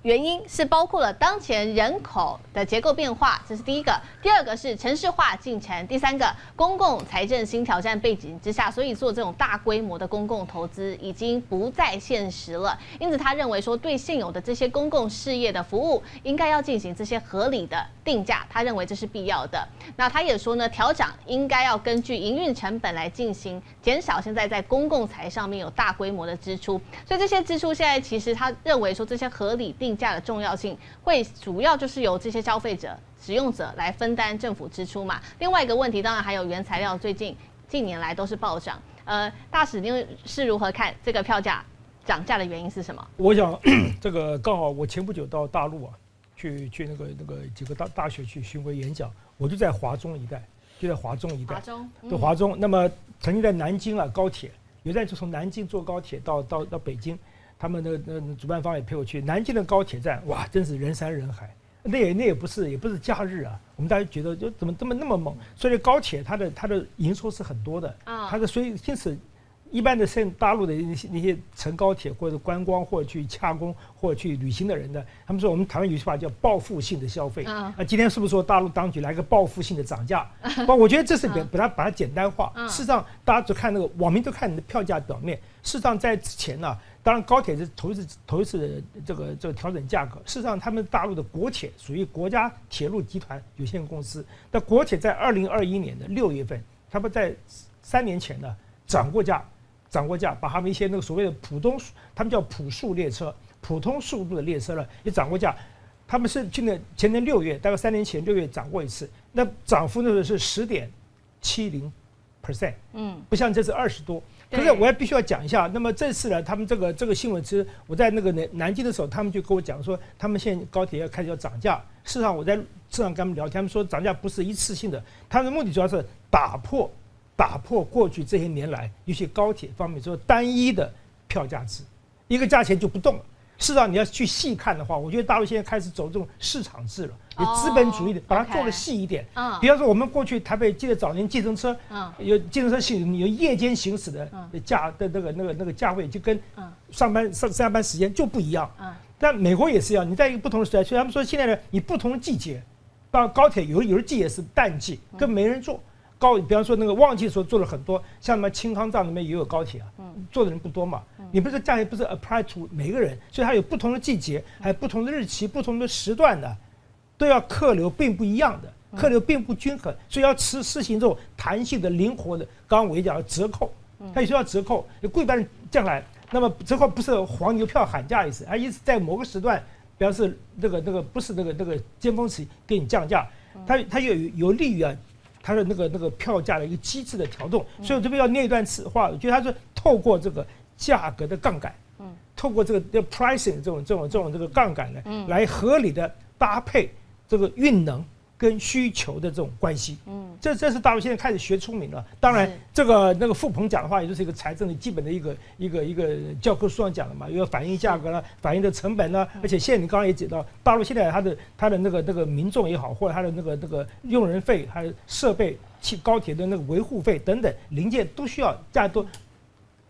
原因是包括了当前人口的结构变化，这是第一个；第二个是城市化进程；第三个，公共财政新挑战背景之下，所以做这种大规模的公共投资已经不再现实了。因此，他认为说，对现有的这些公共事业的服务，应该要进行这些合理的定价，他认为这是必要的。那他也说呢，调涨应该要根据营运成本来进行，减少现在在公共财上面有大规模的支出。所以这些支出现在其实他认为说，这些合理定价的重要性会主要就是由这些消费者、使用者来分担政府支出嘛。另外一个问题当然还有原材料，近年来都是暴涨。大使您是如何看这个票价涨价的原因是什么？我想这个刚好我前不久到大陆啊，去那个几个大学去巡回演讲，我就在华中一带，对华中。那么曾经在南京啊高铁，有站就从南京坐高铁到北京。他们的主办方也陪我去南京的高铁站，哇，真是人山人海。那也不是假日啊，我们大家觉得就怎么那么猛？所以高铁它的营收是很多的啊，所以因此一般的大陆的那些乘高铁或者观光或者去洽公或者去旅行的人呢，他们说我们台湾有句话叫报复性的消费啊。今天是不是说大陆当局来个报复性的涨价？我觉得这是把它简单化。事实上，大家只看那个网民都看你的票价表面，事实上在之前呢。当然，高铁是头一次这个调整价格。事实上，他们大陆的国铁属于国家铁路集团有限公司。那国铁在2021年的6月份，他们在3年前呢涨过价，把他们一些那个所谓的他们叫普速列车、普通速度的列车呢也涨过价。他们是前年6月，大概3年前6月涨过一次，那涨幅呢是10.70%，不像这次20多。可是我也必须要讲一下，那么这次呢，他们这个新闻，其实我在那个南京的时候，他们就跟我讲说，他们现在高铁开始要涨价。事实上，我在车上跟他们聊天，他们说涨价不是一次性的，他们的目的主要是打破过去这些年来，尤其高铁方面说单一的票价制，一个价钱就不动了。事实上，你要去细看的话，我觉得大陆现在开始走这种市场制了，有资本主义的，把它做得细一点。比方说，我们过去台北记得早年计程车，有计程车有夜间行驶的那个价位，就跟上班时间就不一样。但美国也是一样，你在一个不同的时代，所以他们说现在呢，你不同的季节，当然高铁有的季节是淡季，跟没人坐。比方说那个旺季的时候做了很多，像什么青康藏那边也有高铁啊，坐的人不多嘛。你不是价钱不是 apply to 每个人，所以它有不同的季节，还有不同的日期、不同的时段的，都要客流并不一样的，客流并不均衡，所以要实行这种弹性的、灵活的。刚刚我也讲了折扣，它也需要折扣，贵半降来。那么折扣不是黄牛票喊价意思，而意思在某个时段，比方是那个不是那个尖峰期给你降价，它有利于啊。它的那个票价的一个机制的调动，所以我这边要念一段词话，我觉得它是透过这个价格的杠杆，透过这个 pricing 这个杠杆呢，来合理的搭配这个运能跟需求的这种关系。这是大陆现在开始学聪明了。当然，那个傅鹏讲的话，也就是一个财政的基本的一个教科书上讲的嘛，有反映价格了，反映的成本呢，而且现在你刚刚也讲到，大陆现在它的那个民众也好，或者它的那个用人费，还有设备、高铁的那个维护费等等零件都需要价都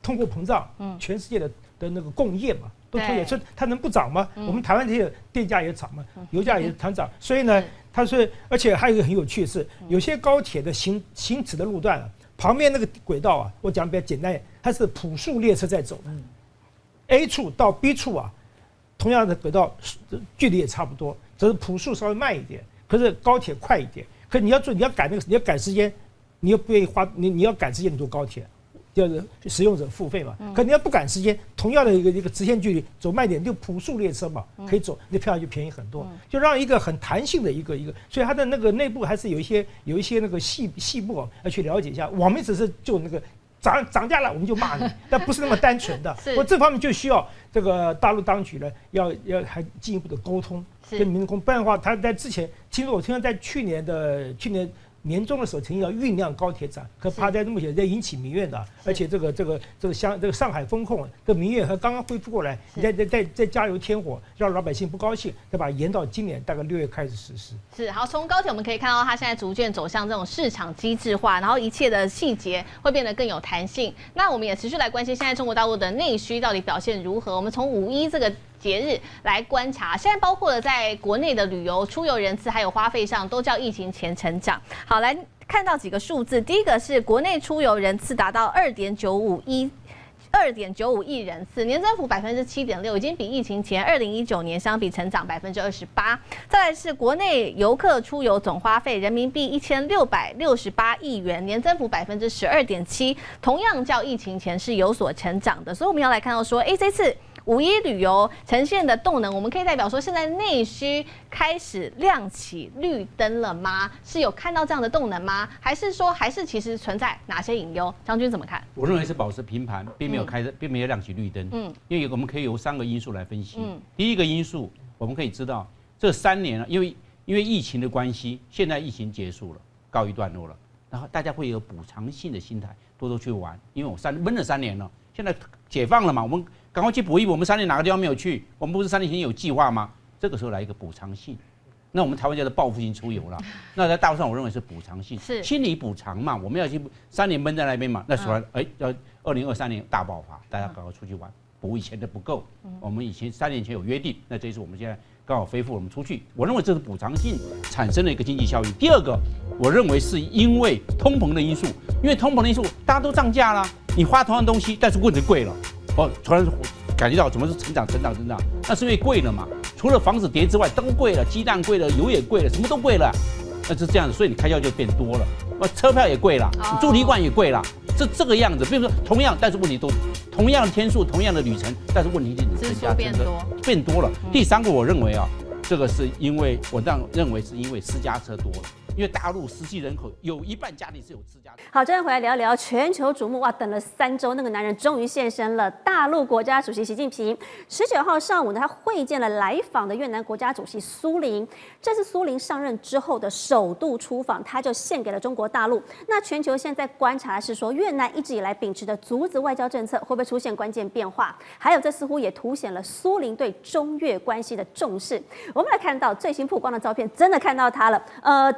通货膨胀，全世界的那个工业嘛。都推演，所以它能不涨吗？我们台湾这些电价也涨嘛，油价也涨，所以呢，它是，而且还有一个很有趣的是，有些高铁的行驶的路段啊，旁边那个轨道啊，我讲比较简单，它是普速列车在走的，A 处到 B 处啊，同样的轨道距离也差不多，只是普速稍微慢一点，可是高铁快一点。可你要赶时间，你又不愿意花，你要赶时间，你坐高铁。就是使用者付费嘛，可你要不赶时间，同样的一个直线距离走慢点，就普速列车嘛，可以走，那票价就便宜很多，就让一个很弹性的一个，所以它的那个内部还是有一些那个细部要去了解一下。我们只是就那个涨价了我们就骂你，但不是那么单纯的。我这方面就需要这个大陆当局呢，要还进一步的沟通跟民众，不然的话，他在之前我听说在去年年中的时候，曾经要酝酿高铁涨，可怕在目前在引起民怨的，而且这个上海风控的民怨和刚刚恢复过来，你再加油添火，让老百姓不高兴，再把它延到今年大概6月开始实施。是好，从高铁我们可以看到，它现在逐渐走向这种市场机制化，然后一切的细节会变得更有弹性。那我们也持续来关心现在中国大陆的内需到底表现如何。我们从5.1节日来观察。现在包括了在国内的旅游、出游人次还有花费上，都较疫情前成长。好，来看到几个数字，第一个是国内出游人次达到2.95亿人次，年增幅7.6%，已经比疫情前2019年相比成长28%。再来是国内游客出游总花费人民币1668亿元，年增幅12.7%，同样较疫情前是有所成长的。所以我们要来看到说，这次5·1旅游呈现的动能，我们可以代表说，现在内需开始亮起绿灯了吗？是有看到这样的动能吗？还是说，其实存在哪些隐忧？将军怎么看？我认为是保持平盘，并没有亮起绿灯。因为我们可以由3个因素来分析。第一个因素，我们可以知道，这3年了，因为疫情的关系，现在疫情结束了，告一段落了，然后大家会有补偿性的心态，多多去玩。因为我闷了3年了，现在解放了嘛，我们赶快去补一补。我们3年哪个地方没有去？我们不是3年前有计划吗？这个时候来一个补偿性，那我们台湾叫做报复性出游了。那在大陆上，我认为是补偿性，是心理补偿嘛。我们要去3年闷在那边嘛，那说要2023年大爆发，大家赶快出去玩，补以前的不够。我们以前3年前有约定，那这一次我们现在刚好恢复，我们出去。我认为这是补偿性产生的一个经济效益。第二个，我认为是因为通膨的因素，因为通膨的因素，大家都涨价啦，你花同样东西，但是问题贵了。突然感觉到怎么是成长，那是因为贵了嘛。除了房子跌之外，都贵了，鸡蛋贵了，油也贵了，什么都贵了。那是这样子，所以你开销就变多了。车票也贵了，住旅馆也贵了，这个样子。比如说同样，但是问题都同样的天数，同样的旅程，但是问题就是增加变多了。第3个，我认为这个是因为认为是因为私家车多了。因为大陆实际人口有一半家庭是有自家的。好，这样回来聊聊全球瞩目哇，等了3周，那个男人终于现身了。大陆国家主席习近平19号上午呢，他会见了来访的越南国家主席苏林。这是苏林上任之后的首度出访，他就献给了中国大陆。那全球现在观察的是说，越南一直以来秉持的竹子外交政策会不会出现关键变化？还有，这似乎也凸显了苏林对中越关系的重视。我们来看到最新曝光的照片，真的看到他了。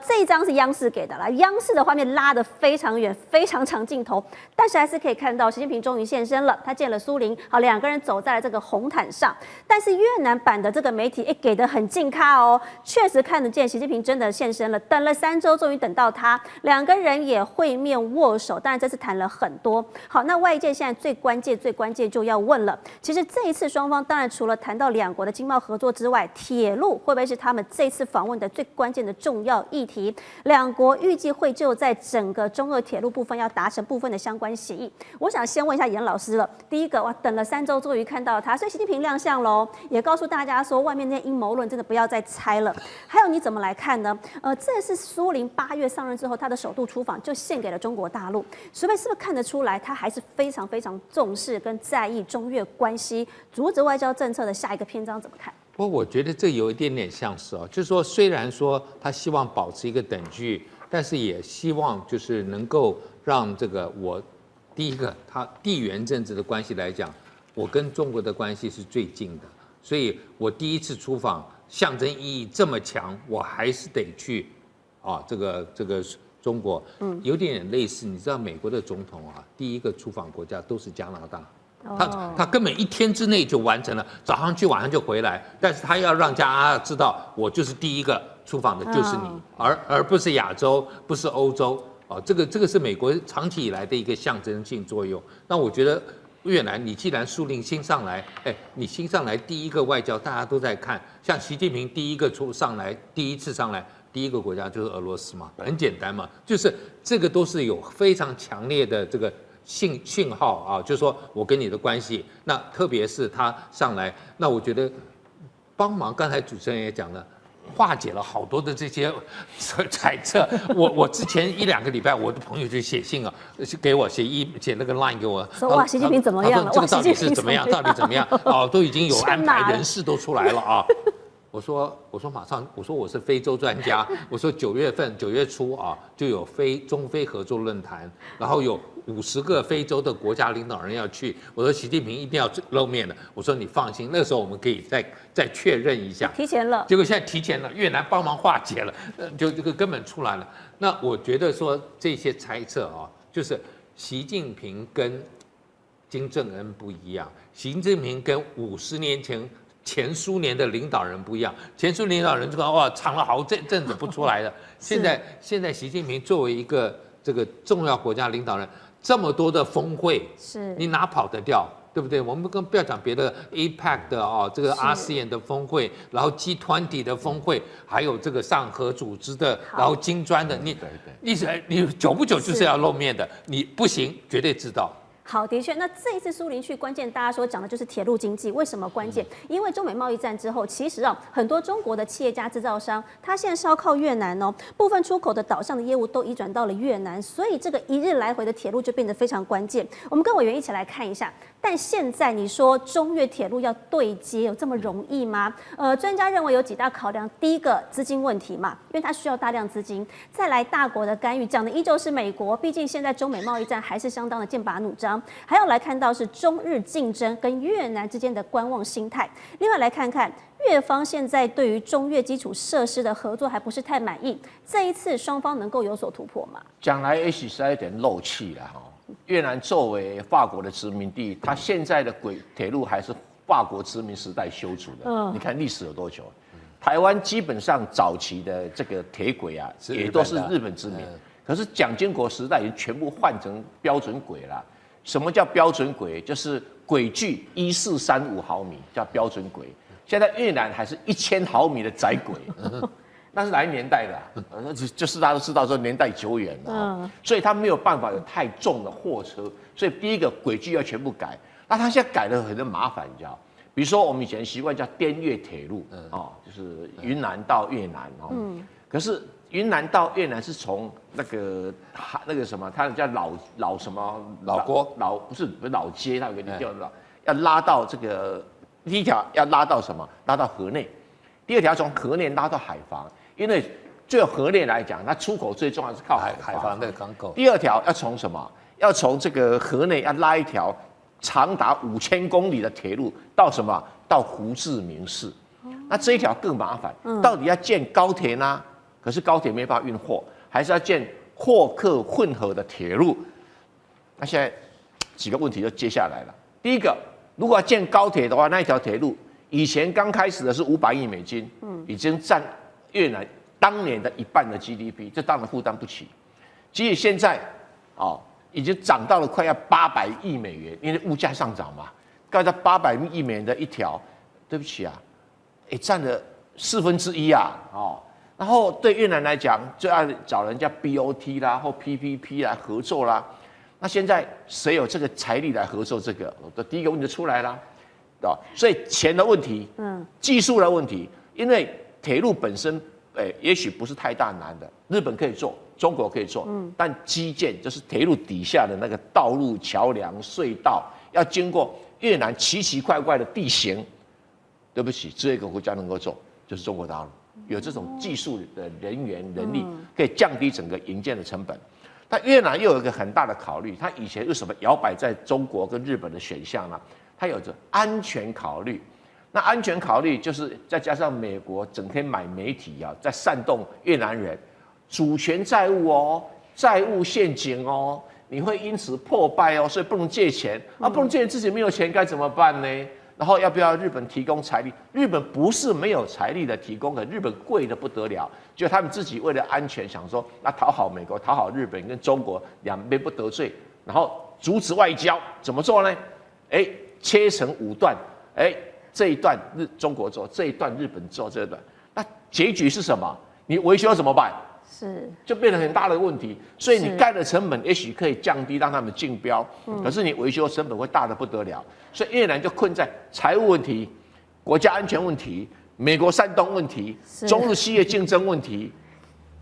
这一张是央视给的啦，央视的画面拉得非常远，非常长镜头，但是还是可以看到习近平终于现身了。他见了苏林，好，2个人走在了这个红毯上。但是越南版的这个媒体给得很近咖哦，确实看得见习近平真的现身了。等了3周，终于等到他，2个人也会面握手，当然这次谈了很多。好，那外界现在最关键就要问了，其实这一次双方当然除了谈到2国的经贸合作之外，铁路会不会是他们这次访问的最关键的重要议题？2国预计会就在整个中俄铁路部分要达成部分的相关协议。我想先问一下严老师了。第一个，哇，等了3周，终于看到他，所以习近平亮相喽，也告诉大家说，外面那些阴谋论真的不要再猜了。还有你怎么来看呢？这是苏林8月上任之后，他的首度出访就献给了中国大陆，是不是看得出来，他还是非常重视跟在意中越关系，竹子外交政策的下一个篇章怎么看？不过我觉得这有一点点像是就是说，虽然说他希望保持一个等距，但是也希望就是能够让这个第一个，他地缘政治的关系来讲，我跟中国的关系是最近的，所以我第一次出访象征意义这么强，我还是得去这个中国，有点类似，你知道美国的总统第一个出访国家都是加拿大。他根本1天之内就完成了，早上去晚上就回来，但是他要让加拿大知道，我就是第一个出访的就是你，而不是亚洲，不是欧洲。这个是美国长期以来的一个象征性作用。那我觉得越南，你既然苏林新上来，你新上来第一个外交大家都在看，像习近平第一次上来，第一个国家就是俄罗斯嘛，很简单嘛，就是这个都是有非常强烈的这个信号就是说我跟你的关系。那特别是他上来，那我觉得帮忙，刚才主持人也讲了，化解了好多的这些猜测。我之前1-2个礼拜，我的朋友就写信给我写那个 line 给我，说哇，习近平怎么样了？这个到底是怎么样？到底怎么样？都已经有安排人事都出来了我说马上，我说我是非洲专家，我说9月初就有中非合作论坛，然后有50个非洲的国家领导人要去，我说习近平一定要露面的，我说你放心，那个时候我们可以再确认一下，提前了，结果现在提前了，越南帮忙化解了，就这个根本出来了。那我觉得说这些猜测就是习近平跟金正恩不一样，习近平跟50年前前苏联的领导人不一样，前苏联领导人这个哇藏了好阵子不出来的，现在习近平作为一个这个重要国家领导人，这么多的峰会，是你哪跑得掉？对不对？我们不要讲别的 APEC 的这个 ASEAN 的峰会，然后 G20 的峰会，还有这个上合组织的，然后金砖的，你久不久就是要露面的，你不行，绝对知道。好，的确，那这一次苏林去关键，大家说讲的就是铁路经济。为什么关键？因为中美贸易战之后，其实很多中国的企业家制造商，他现在是要靠越南哦，部分出口的岛上的业务都移转到了越南，所以这个一日来回的铁路就变得非常关键。我们跟委员一起来看一下。但现在你说中越铁路要对接，有这么容易吗？专家认为有几大考量，第一个资金问题嘛，因为它需要大量资金；再来大国的干预，讲的依旧是美国，毕竟现在中美贸易战还是相当的剑拔弩张。还要来看到是中日竞争跟越南之间的观望心态。另外来看看越方现在对于中越基础设施的合作还不是太满意，这一次双方能够有所突破吗？讲来也许是有点漏气了哈。越南作为法国的殖民地，它现在的铁路还是法国殖民时代修筑的。你看历史有多久？台湾基本上早期的这个铁轨啊，也都是日本殖民。可是蒋经国时代已经全部换成标准轨了。什么叫标准轨？就是轨距1435毫米叫标准轨。现在越南还是1000毫米的窄轨。那是哪一年代的就是大家都知道说年代久远了，所以他没有办法有太重的货车，所以第一个轨距要全部改。那他现在改了很多麻烦，你知道？比如说我们以前习惯叫滇越铁路，就是云南到越南可是云南到越南是从那个什么，它叫老什么老郭不是老街，它有个叫要拉到这个第一条要拉到什么？拉到河内，第二条从河内拉到海防。因为就河内来讲，它出口最重要是靠海防的港口。第二条要从什么？要从这个河内要拉一条长达5000公里的铁路到什么？到胡志明市。那这一条更麻烦，到底要建高铁呢？可是高铁没办法运货，还是要建货客混合的铁路？那现在几个问题就接下来了。第一个，如果要建高铁的话，那一条铁路以前刚开始的是500亿美金，已经占越南当年的1半的 GDP， 这当然负担不起。即使现在已经涨到了快要800亿美元，因为物价上涨嘛，刚才800亿美元的一条，对不起啊，占了1/4啊，然后对越南来讲，就要找人家 BOT 啦或 PPP 来合作啦。那现在谁有这个财力来合作这个？第一个问题就出来了，所以钱的问题，技术的问题，因为铁路本身，也许不是太大难的，日本可以做，中国可以做，但基建就是铁路底下的那个道路、桥梁、隧道，要经过越南奇奇怪怪的地形，对不起，只有一个国家能够做，就是中国大陆，有这种技术的人员能力，可以降低整个营建的成本。但越南又有一个很大的考虑，它以前为什么摇摆在中国跟日本的选项呢？它有着安全考虑。那安全考虑就是再加上美国整天买媒体在煽动越南人主权债务债务陷阱你会因此破败所以不能借钱不能借钱，自己没有钱该怎么办呢？然后要不要日本提供财力？日本不是没有财力的提供，可日本贵得不得了，就他们自己为了安全想说，那讨好美国、讨好日本跟中国两边不得罪，然后阻止外交，怎么做呢？切成5段，这一段中国做，这一段日本做，这一段，那结局是什么？你维修怎么办？是，就变成很大的问题。所以你盖的成本也许可以降低，让他们竞标，可是你维修成本会大得不得了。所以越南就困在财务问题、国家安全问题、美国煽动问题、中日企业竞争问题，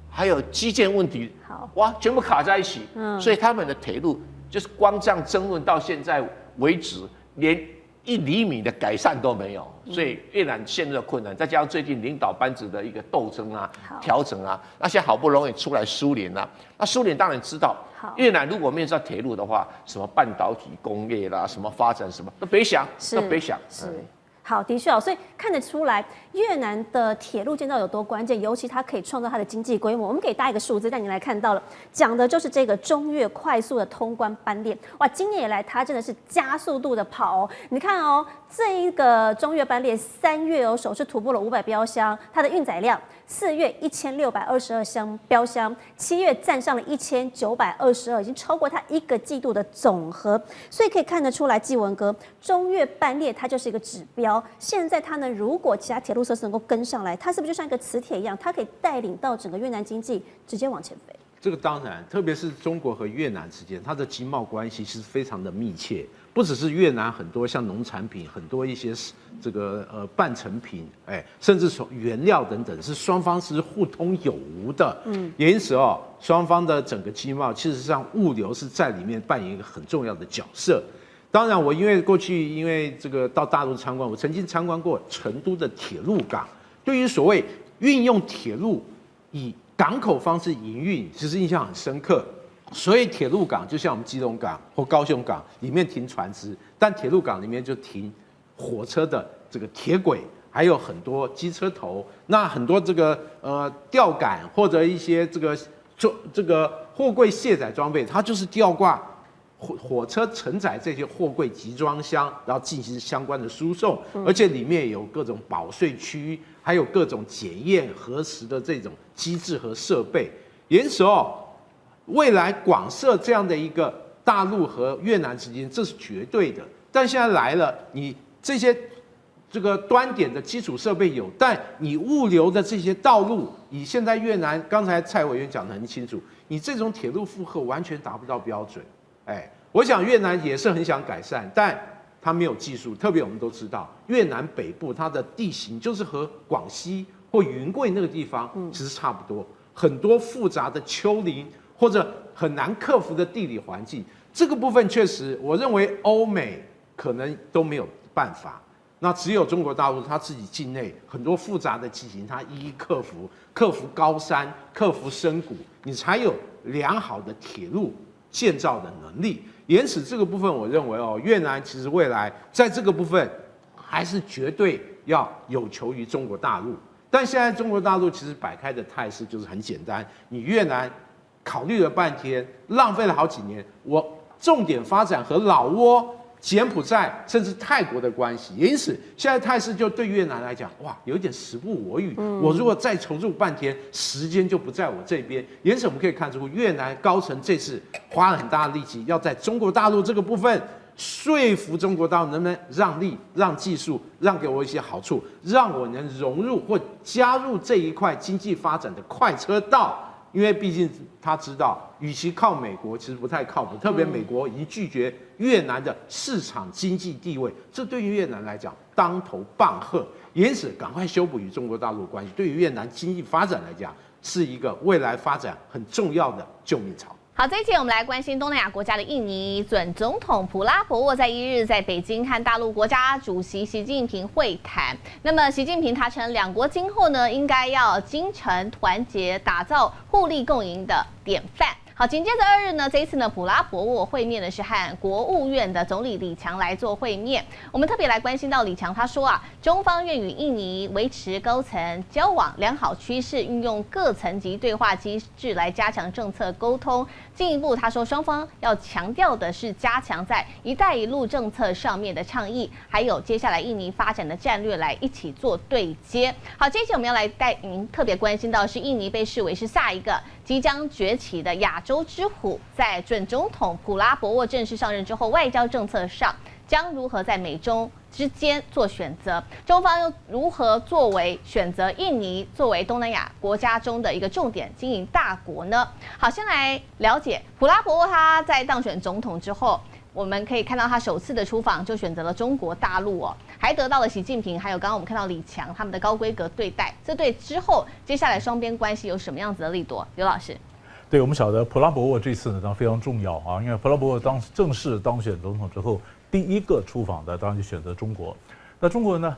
还有基建问题，哇，全部卡在一起。所以他们的铁路就是光这样争论到现在为止，连1厘米的改善都没有，所以越南陷入了困难。再加上最近领导班子的一个斗争调整那现在好不容易出来苏联那苏联当然知道，越南如果没有这铁路的话，什么半导体工业啦，什么发展什么都别想，都别想。是。好，的确所以看得出来越南的铁路建造有多关键，尤其它可以创造它的经济规模。我们给大家一个数字，带你来看到了，讲的就是这个中越快速的通关班列。哇，今年以来它真的是加速度的跑哦。你看哦，这一个中越班列3月首次突破了500标箱，它的运载量4月1622箱标箱，7月站上了1922，已经超过它1个季度的总和。所以可以看得出来，纪文哥，中越班列它就是一个指标。现在它呢，如果其他铁路设施能够跟上来，它是不是就像一个磁铁一样，它可以带领到整个越南经济直接往前飞？这个当然，特别是中国和越南之间，它的经贸关系其实非常的密切。不只是越南很多像农产品，很多一些这个半成品，甚至从原料等等，是双方是互通有无的。也因此双方的整个经贸，事实上物流是在里面扮演一个很重要的角色。当然，我因为过去因为这个到大陆参观，我曾经参观过成都的铁路港。对于所谓运用铁路以港口方式营运，其实印象很深刻。所以铁路港就像我们基隆港或高雄港里面停船只，但铁路港里面就停火车的这个铁轨，还有很多机车头，那很多这个吊杆或者一些这个货柜卸载装备，它就是吊挂火车承载这些货柜集装箱，然后进行相关的输送，而且里面有各种保税区，还有各种检验核实的这种机制和设备。因此未来广设这样的一个大陆和越南之间，这是绝对的。但现在来了，你这些这个端点的基础设备有，但你物流的这些道路，以现在越南刚才蔡委员讲得很清楚，你这种铁路负荷完全达不到标准。我想越南也是很想改善，但它没有技术。特别我们都知道，越南北部它的地形就是和广西或云贵那个地方其实差不多，很多复杂的丘陵或者很难克服的地理环境。这个部分确实，我认为欧美可能都没有办法。那只有中国大陆它自己境内很多复杂的地形，它一一克服高山，克服深谷，你才有良好的铁路建造的能力。因此这个部分，我认为越南其实未来在这个部分还是绝对要有求于中国大陆。但现在中国大陆其实摆开的态势就是很简单，你越南考虑了半天，浪费了好几年，我重点发展和老挝、柬埔寨甚至泰国的关系。因此现在态势就对越南来讲，哇，有一点时不我与。我如果再筹入半天，时间就不在我这边。因此我们可以看出，越南高层这次花了很大的力气，要在中国大陆这个部分说服中国大陆能不能让利、让技术、让给我一些好处，让我能融入或加入这一块经济发展的快车道。因为毕竟他知道，与其靠美国，其实不太靠谱。特别美国已经拒绝越南的市场经济地位，这对于越南来讲当头棒喝。因此，赶快修补与中国大陆的关系，对于越南经济发展来讲，是一个未来发展很重要的救命草。好，这一节我们来关心东南亚国家的印尼准总统普拉博沃在1日在北京和大陆国家主席习近平会谈。那么习近平他称，两国今后呢应该要精诚团结，打造互利共赢的典范。好，紧接着2日呢，这一次呢，普拉博沃会面的是和国务院的总理李强来做会面。我们特别来关心到李强，他说中方愿与印尼维持高层交往良好趋势，运用各层级对话机制来加强政策沟通。进一步，他说双方要强调的是加强在“一带一路”政策上面的倡议，还有接下来印尼发展的战略来一起做对接。好，这一期我们要来带您特别关心到是印尼被视为是下一个即将崛起的亚洲之虎，在准总统普拉博沃正式上任之后，外交政策上将如何在美中之间做选择？中方又如何作为选择印尼作为东南亚国家中的一个重点经营大国呢？好，先来了解普拉博沃他在当选总统之后，我们可以看到他首次的出访就选择了中国大陆还得到了习近平还有刚刚我们看到李强他们的高规格对待，这对之后接下来双边关系有什么样子的利多？刘老师。对，我们晓得普拉博沃这次呢当然非常重要因为普拉博沃正式当选总统之后，第一个出访的当然就选择中国。那中国呢，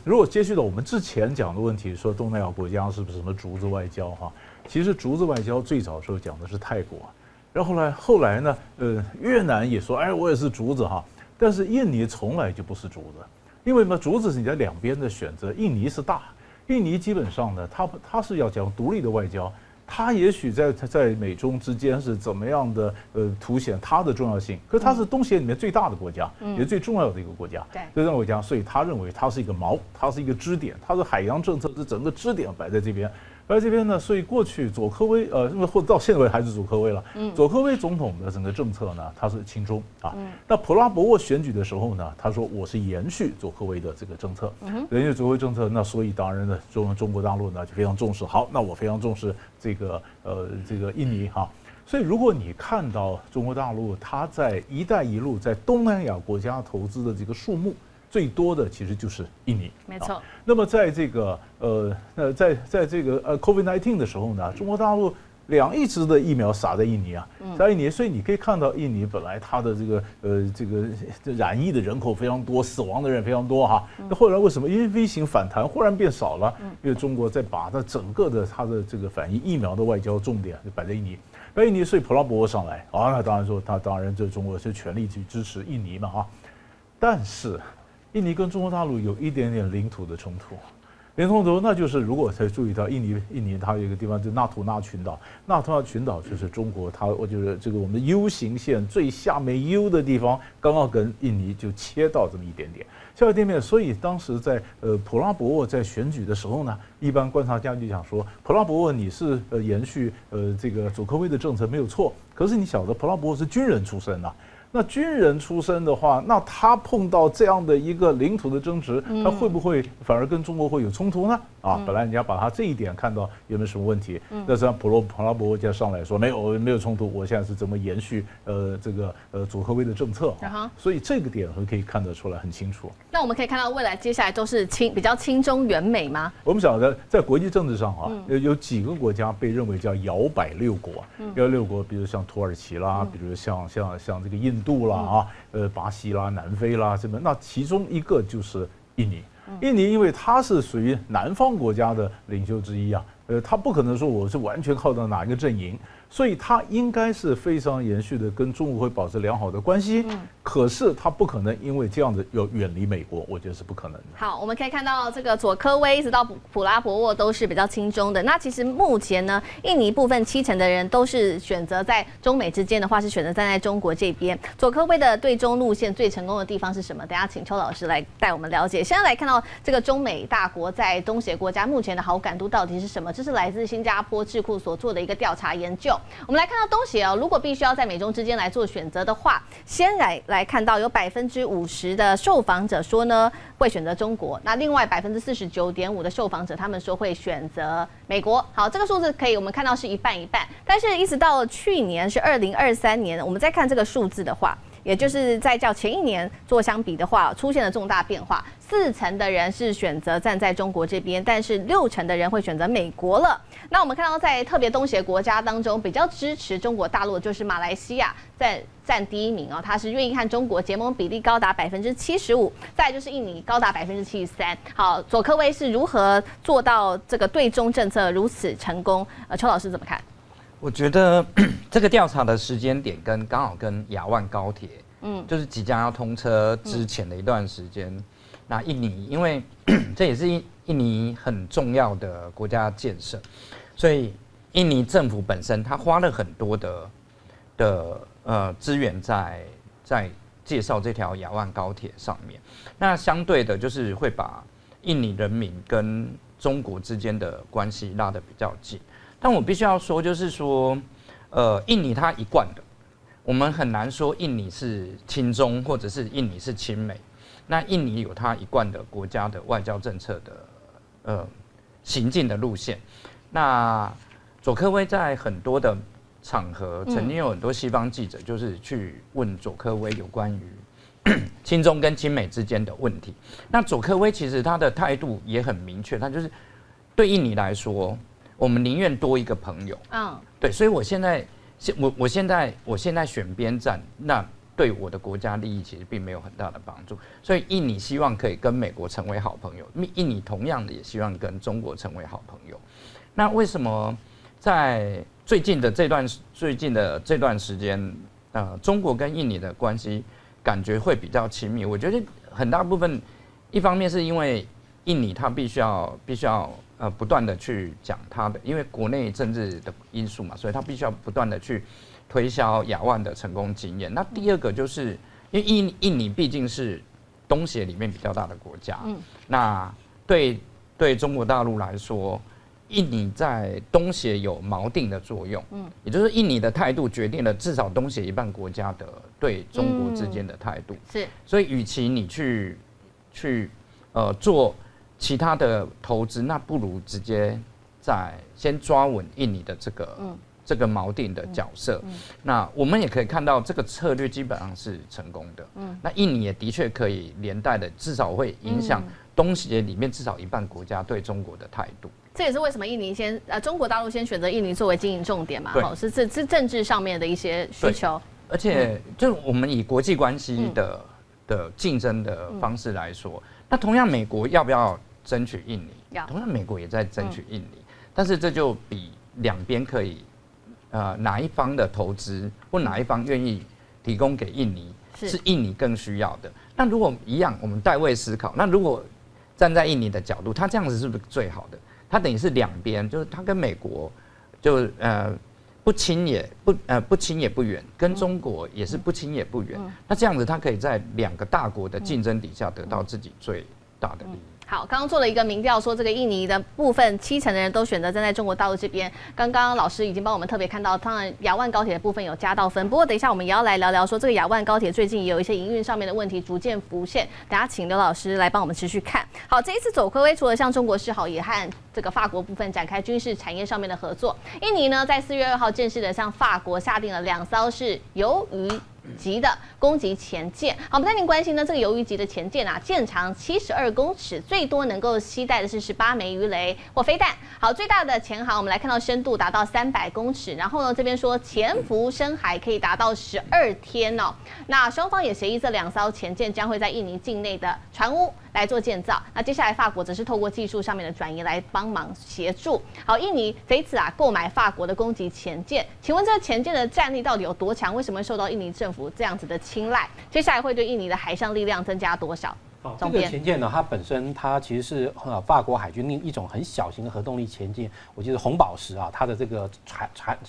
如果接续到我们之前讲的问题，说东南亚国家是不是什么竹子外交其实竹子外交最早时候讲的是泰国，然后后来呢，越南也说，我也是竹子但是印尼从来就不是竹子。因为呢，竹子是你在两边的选择，印尼是大，印尼基本上呢，它是要讲独立的外交。它也许在美中之间是怎么样的凸显它的重要性，可是它是东协里面最大的国家，也是最重要的一个国家，最重要的国家，所以他认为它是一个锚，它是一个支点，它的海洋政策是整个支点摆在这边。而这边呢，所以过去佐科威或者到现在还是佐科威了。佐科威总统的整个政策呢，他是亲中啊。那普拉博沃选举的时候呢，他说我是延续佐科威的这个政策，延续佐科威政策。那所以当然呢，中国大陆呢就非常重视。好，那我非常重视这个印尼哈。所以如果你看到中国大陆它在“一带一路”在东南亚国家投资的这个数目。最多的其实就是印尼，没错。那么在这个在这个COVID-19 的时候呢，中国大陆2亿支的疫苗撒在印尼啊，在印尼，所以你可以看到印尼本来它的这个染疫的人口非常多，死亡的人非常多哈。那后来为什么因为 V 型反弹忽然变少了？因为中国在把它整个的它的这个反映疫苗的外交重点就摆在印尼，摆印尼，所以普拉博沃上来啊，那当然说他当然这中国是全力去支持印尼嘛哈，但是。印尼跟中国大陆有一点点领土的冲突，那就是如果才注意到印尼它有一个地方就是纳图纳群岛，纳图纳群岛就是中国我觉得这个我们的 U 型线最下面 U 的地方，刚好跟印尼就切到这么一点点，所以当时在普拉博沃在选举的时候呢，一般观察家就讲说，普拉博沃你是延续这个佐科威的政策没有错，可是你晓得普拉博沃是军人出身啊。那军人出身的话，那他碰到这样的一个领土的争执，他会不会反而跟中国会有冲突呢？啊，本来人家把他这一点看到有没有什么问题，但是普拉博沃加上来说没有冲突，我现在是怎么延续这个佐科威的政策，所以这个点可以看得出来很清楚。那我们可以看到未来接下来都是比较亲中远美吗？我们晓得在国际政治上啊，有几个国家被认为叫摇摆六国，摇摆六国，比如像土耳其啦，比如像这个印度啦啊，巴西啦、南非啦，那其中一个就是印尼。印尼因为它是属于南方国家的领袖之一啊，它不可能说我是完全靠到哪一个阵营，所以它应该是非常延续的跟中国会保持良好的关系。可是它不可能因为这样子要远离美国，我觉得是不可能的。好，我们可以看到这个佐科威一直到普拉博沃都是比较亲中的。那其实目前呢，印尼部分70%的人都是选择在中美之间的话是选择站在中国这边。佐科威的对中路线最成功的地方是什么？等一下请邱老师来带我们了解。现在来看到这个中美大国在东协国家目前的好感度到底是什么？这是来自新加坡智库所做的一个调查研究。我们来看到东协如果必须要在美中之间来做选择的话，先来看到有50%的受访者说呢会选择中国，那另外49.5%的受访者他们说会选择美国。好，这个数字我们看到是一半一半，但是一直到去年是2023年，我们再看这个数字的话，也就是在较前一年做相比的话，出现了重大变化。40%的人是选择站在中国这边，但是60%的人会选择美国了。那我们看到在特别东协国家当中，比较支持中国大陆就是马来西亚占第一名它是愿意和中国结盟比例高达75%，再来就是印尼高达73%。好，佐科威是如何做到这个对中政策如此成功？邱老师怎么看？我觉得这个调查的时间点刚好跟亚万高铁，就是即将要通车之前的一段时间。那印尼，因为这也是印尼很重要的国家建设，所以印尼政府本身它花了很多的资源在介绍这条亚万高铁上面。那相对的，就是会把印尼人民跟中国之间的关系拉得比较近。但我必须要说，就是说，印尼它一贯的，我们很难说印尼是亲中或者是印尼是亲美。那印尼有它一贯的国家的外交政策的行进的路线。那佐科威在很多的场合，曾经有很多西方记者就是去问佐科威有关于亲中跟亲美之间的问题。那佐科威其实他的态度也很明确，他就是对印尼来说，我们宁愿多一个朋友。对，所以我现在选边站，那对我的国家利益其实并没有很大的帮助，所以印尼希望可以跟美国成为好朋友，印尼同样的也希望跟中国成为好朋友。那为什么在最近的这段时间，中国跟印尼的关系感觉会比较亲密？我觉得很大部分一方面是因为印尼它必须要不断的去讲它的，因为国内政治的因素嘛，所以它必须要不断的去推销亚万的成功经验。那第二个就是因为印尼毕竟是东协里面比较大的国家，那对中国大陆来说，印尼在东协有锚定的作用，也就是印尼的态度决定了至少东协一半国家的对中国之间的态度。是，所以与其你去做其他的投资，那不如直接先抓稳印尼的这个锚定的角色。那我们也可以看到，这个策略基本上是成功的。那印尼也的确可以连带的，至少会影响东协里面至少一半国家对中国的态度。这也是为什么中国大陆先选择印尼作为经营重点嘛，是政治上面的一些需求。而且，就是我们以国际关系的竞争的方式来说，那同样美国要不要争取印尼？同样美国也在争取印尼，但是这就比两边可以哪一方的投资或哪一方愿意提供给印尼是印尼更需要的。那如果一样，我们代位思考，那如果站在印尼的角度，他这样子是不是最好的？他等于是两边，就是他跟美国就不亲也不远，跟中国也是不亲也不远。那这样子，他可以在两个大国的竞争底下得到自己最大的利益。好，刚刚做了一个民调，说这个印尼的部分70%的人都选择站在中国大陆这边。刚刚老师已经帮我们特别看到，当然亚万高铁的部分有加到分。不过等一下我们也要来聊聊说这个亚万高铁最近也有一些营运上面的问题逐渐浮现。等下请刘老师来帮我们持续看。好，这一次走科威除了向中国示好，也和这个法国部分展开军事产业上面的合作。印尼呢，在4月2号正式的向法国下定了2艘是鱿鱼级的攻击前舰。好，我们带您关心呢，这个鱿鱼级的前舰啊，舰长72公尺，最多能够携带的是18枚鱼雷或飞弹。好，最大的潜航我们来看到深度达到300公尺，然后呢这边说潜伏深海可以达到12天哦。那双方也协议这2艘前舰将会在印尼境内的船坞来做建造。那接下来法国则是透过技术上面的转移来帮忙协助。好，印尼这一次啊购买法国的攻击前舰，请问这个前舰的战力到底有多强？为什么会受到印尼政府这样子的青睐？接下来会对印尼的海上力量增加多少？这个前舰呢，它本身它其实是法国海军一种很小型的核动力前舰，我记得红宝石啊，它的这个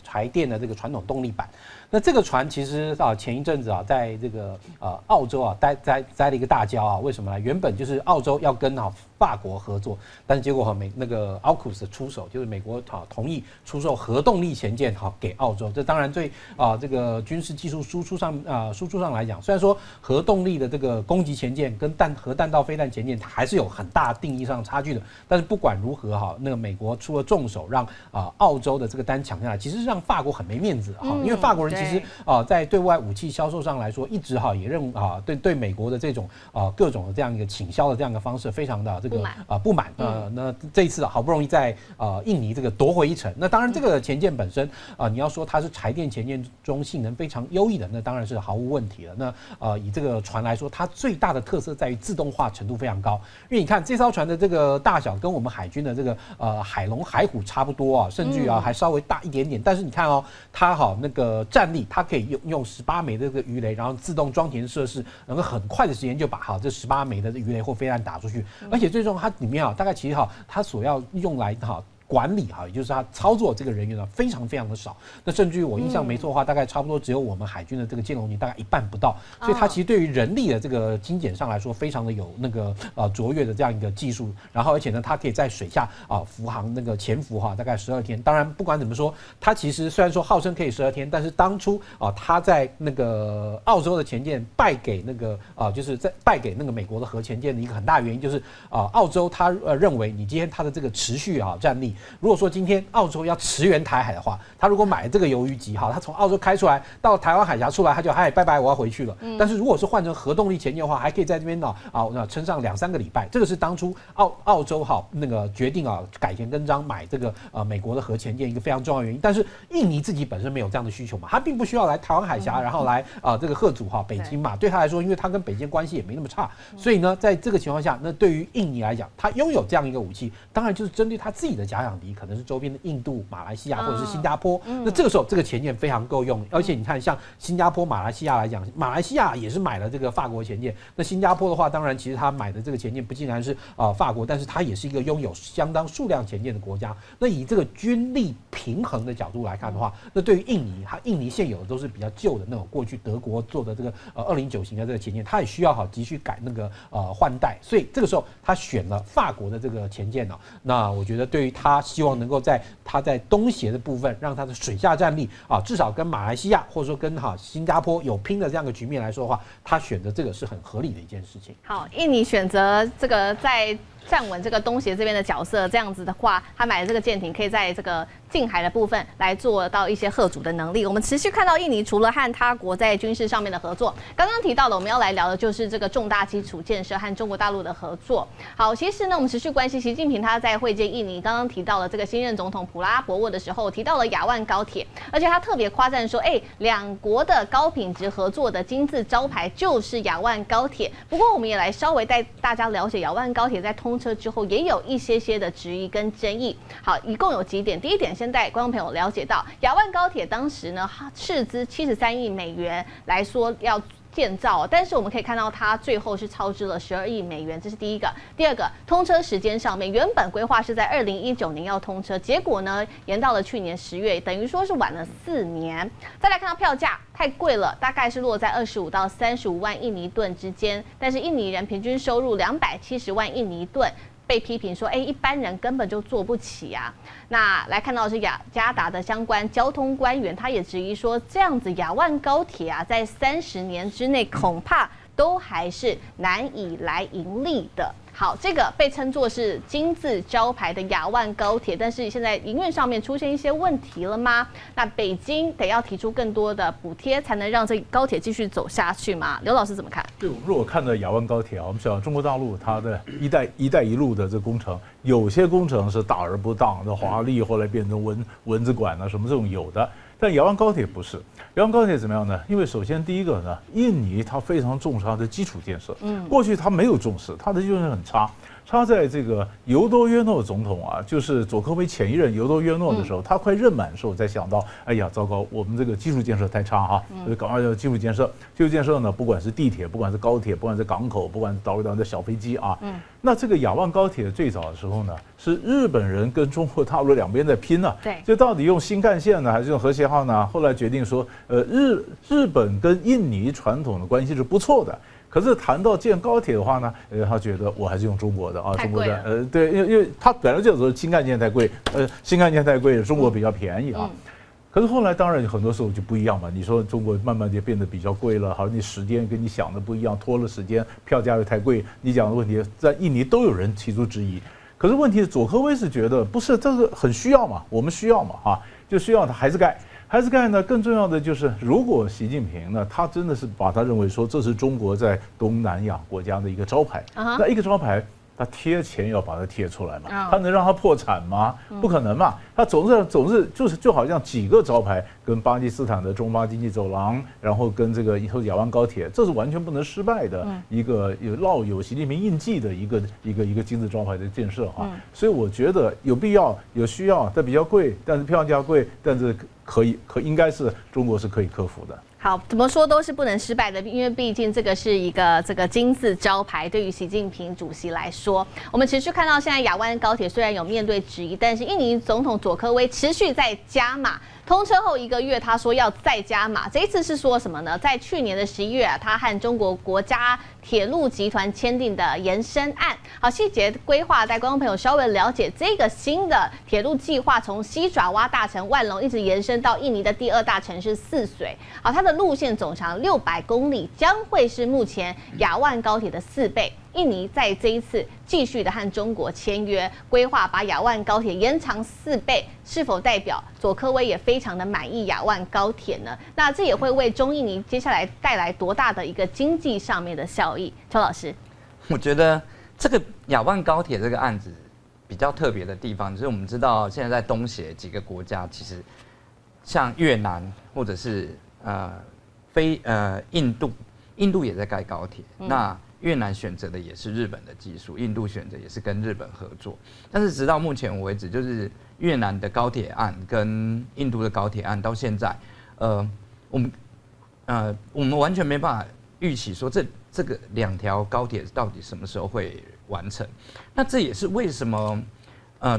柴电的这个传统动力板。那这个船其实前一阵子啊，在这个澳洲啊栽了一个大跤啊，为什么呢？原本就是澳洲要跟法国合作，但是结果那个 AUKUS 出手，就是美国同意出售核动力前舰给澳洲。这当然对这个军事技术输出上来讲，虽然说核动力的这个攻击前舰跟核弹道飞弹前舰它还是有很大定义上的差距的，但是不管如何那个美国出了重手，让澳洲的这个单抢下来，其实让法国很没面子因为法国人其实在对外武器销售上来说，一直也认对美国的这种各种的这样一个倾销的这样一个方式非常的这个不满。那这一次好不容易在印尼这个夺回一城。那当然这个前舰本身你要说它是柴电前舰中性能非常优异的，那当然是毫无问题了。那以这个船来说，它最大的特色在于自动化程度非常高。因为你看这艘船的这个大小跟我们海军的这个海龙海虎差不多甚至还稍微大一点点。但是你看它那个战力，它可以用18枚的这个鱼雷，然后自动装填设施，能够很快的时间就把这18枚的鱼雷或飞弹打出去。而且最重要，它里面大概其实它所要用来管理也就是他操作这个人员呢，非常非常的少。那甚至于我印象没错的话，大概差不多只有我们海军的这个舰龙群大概一半不到。所以它其实对于人力的这个精简上来说，非常的有那个卓越的这样一个技术。然后而且呢，它可以在水下浮航那个潜伏大概12天。当然不管怎么说，它其实虽然说号称可以12天，但是当初它在那个澳洲的前舰败给那个就是在败给那个美国的核前舰的一个很大原因，就是澳洲他认为你今天它的这个持续战力。如果说今天澳洲要驰援台海的话，他如果买这个鱿鱼级他从澳洲开出来到台湾海峡出来，他就拜拜我要回去了。但是如果是换成核动力前舰的话，还可以在这边撑上2-3个礼拜。这个是当初澳洲那个决定改弦更张买这个美国的核前舰一个非常重要的原因。但是印尼自己本身没有这样的需求嘛，他并不需要来台湾海峡，然后来这个吓阻北京嘛。对他来说，因为他跟北京关系也没那么差，所以呢，在这个情况下，那对于印尼来讲，他拥有这样一个武器，当然就是针对他自己的假想场敌可能是周边的印度、马来西亚或者是新加坡。那这个时候这个前舰非常够用，而且你看像新加坡、马来西亚来讲，马来西亚也是买了这个法国前舰，那新加坡的话，当然其实他买的这个前舰不尽然是法国，但是它也是一个拥有相当数量前舰的国家。那以这个军力平衡的角度来看的话，那对于印尼现有的都是比较旧的那种，过去德国做的这个209型的这个前舰，它也需要急需改那个换代，所以这个时候他选了法国的这个前舰哦。那我觉得对于他希望能够在东协的部分，让他的水下战力至少跟马来西亚或者说跟新加坡有拼的这样的局面来说的话，他选择这个是很合理的一件事情。好，印尼选择这个在站稳这个东协这边的角色，这样子的话，他买的这个舰艇可以在这个近海的部分来做到一些嚇阻的能力。我们持续看到印尼除了和他国在军事上面的合作，刚刚提到的我们要来聊的就是这个重大基础建设和中国大陆的合作。好，其实呢，我们持续关心习近平他在会见印尼，刚刚提到了这个新任总统普拉博沃的时候，提到了亚万高铁，而且他特别夸赞说，两国的高品质合作的金字招牌就是亚万高铁。不过我们也来稍微带大家了解亚万高铁在通车之后也有一些的质疑跟争议。好，一共有几点。第一点，先带观众朋友了解到，亚万高铁当时呢斥资73亿美元来说要建造，但是我们可以看到它最后是超支了12亿美元，这是第一个。第二个，通车时间上面，原本规划是在2019年要通车，结果呢延到了去年10月，等于说是晚了4年。再来看到票价太贵了，大概是落在25到35万印尼盾之间，但是印尼人平均收入270万印尼盾。被批评说，一般人根本就做不起啊。那来看到的是雅加达的相关交通官员，他也质疑说，这样子亚万高铁啊，在30年之内恐怕都还是难以来盈利的。好，这个被称作是金字招牌的亚万高铁，但是现在营运上面出现一些问题了吗？那北京得要提出更多的补贴，才能让这高铁继续走下去吗？刘老师怎么看？对，我们如果看到亚万高铁啊，我们想中国大陆它的一带一路的这工程，有些工程是大而不当的华丽，后来变成蚊子馆啊什么这种有的。但亚万高铁不是，亚万高铁怎么样呢？因为首先第一个呢，印尼它非常重视它的基础建设，过去它没有重视，它的基础建设很差。他在这个尤多约诺总统啊，就是佐科威前一任尤多约诺的时候，他快任满的时候才想到，哎呀，糟糕，我们这个基础建设太差哈，所以赶快要基础建设。基础建设呢，不管是地铁，不管是高铁，不管是港口，不管是导的小飞机啊，那这个亚万高铁最早的时候呢，是日本人跟中国大陆两边在拼呢，对，就到底用新干线呢，还是用和谐号呢？后来决定说，日本跟印尼传统的关系是不错的。可是谈到建高铁的话呢，他觉得我还是用中国的啊，中国的对，因为他本来就说新干线太贵，新干线太贵，中国比较便宜啊。可是后来当然很多时候就不一样嘛，你说中国慢慢就变得比较贵了，好像你时间跟你想的不一样，拖了时间，票价又太贵，你讲的问题在印尼都有人提出质疑。可是问题是佐科威是觉得不是，这个很需要嘛，我们需要嘛啊，就需要它还是盖。还是盖呢？更重要的就是，如果习近平呢，他真的是把他认为说这是中国在东南亚国家的一个招牌，那一个招牌，他贴钱要把它贴出来嘛？他能让他破产吗？不可能嘛！他总是就好像几个招牌，跟巴基斯坦的中巴经济走廊，然后跟这个以后亚湾高铁，这是完全不能失败的一个烙有习近平印记的一个金字招牌的建设啊！所以我觉得有必要、有需要，但比较贵，但是票价贵，但是应该是中国是可以克服的。好，怎么说都是不能失败的，因为毕竟这个是一个金字招牌，对于习近平主席来说，我们持续看到现在亚湾高铁虽然有面对质疑，但是印尼总统佐科威持续在加码。通车后1个月，他说要再加码。这一次是说什么呢？在去年的11月他和中国国家铁路集团签订的延伸案。好，细节规划带观众朋友稍微了解这个新的铁路计划，从西爪哇大城万隆一直延伸到印尼的第2大城市泗水。好，它的路线总长600公里，将会是目前亚万高铁的4倍。印尼在这一次继续的和中国签约，规划把亚万高铁延长4倍，是否代表佐科威也非常的满意亚万高铁呢？那这也会为中印尼接下来带来多大的一个经济上面的效益？邱老师，我觉得这个亚万高铁这个案子比较特别的地方，就是我们知道现在在东协几个国家，其实像越南或者是印度也在盖高铁，那越南选择的也是日本的技术，印度选择也是跟日本合作。但是直到目前为止，就是越南的高铁案跟印度的高铁案到现在，我们完全没办法预期说这个2条高铁到底什么时候会完成。那这也是为什么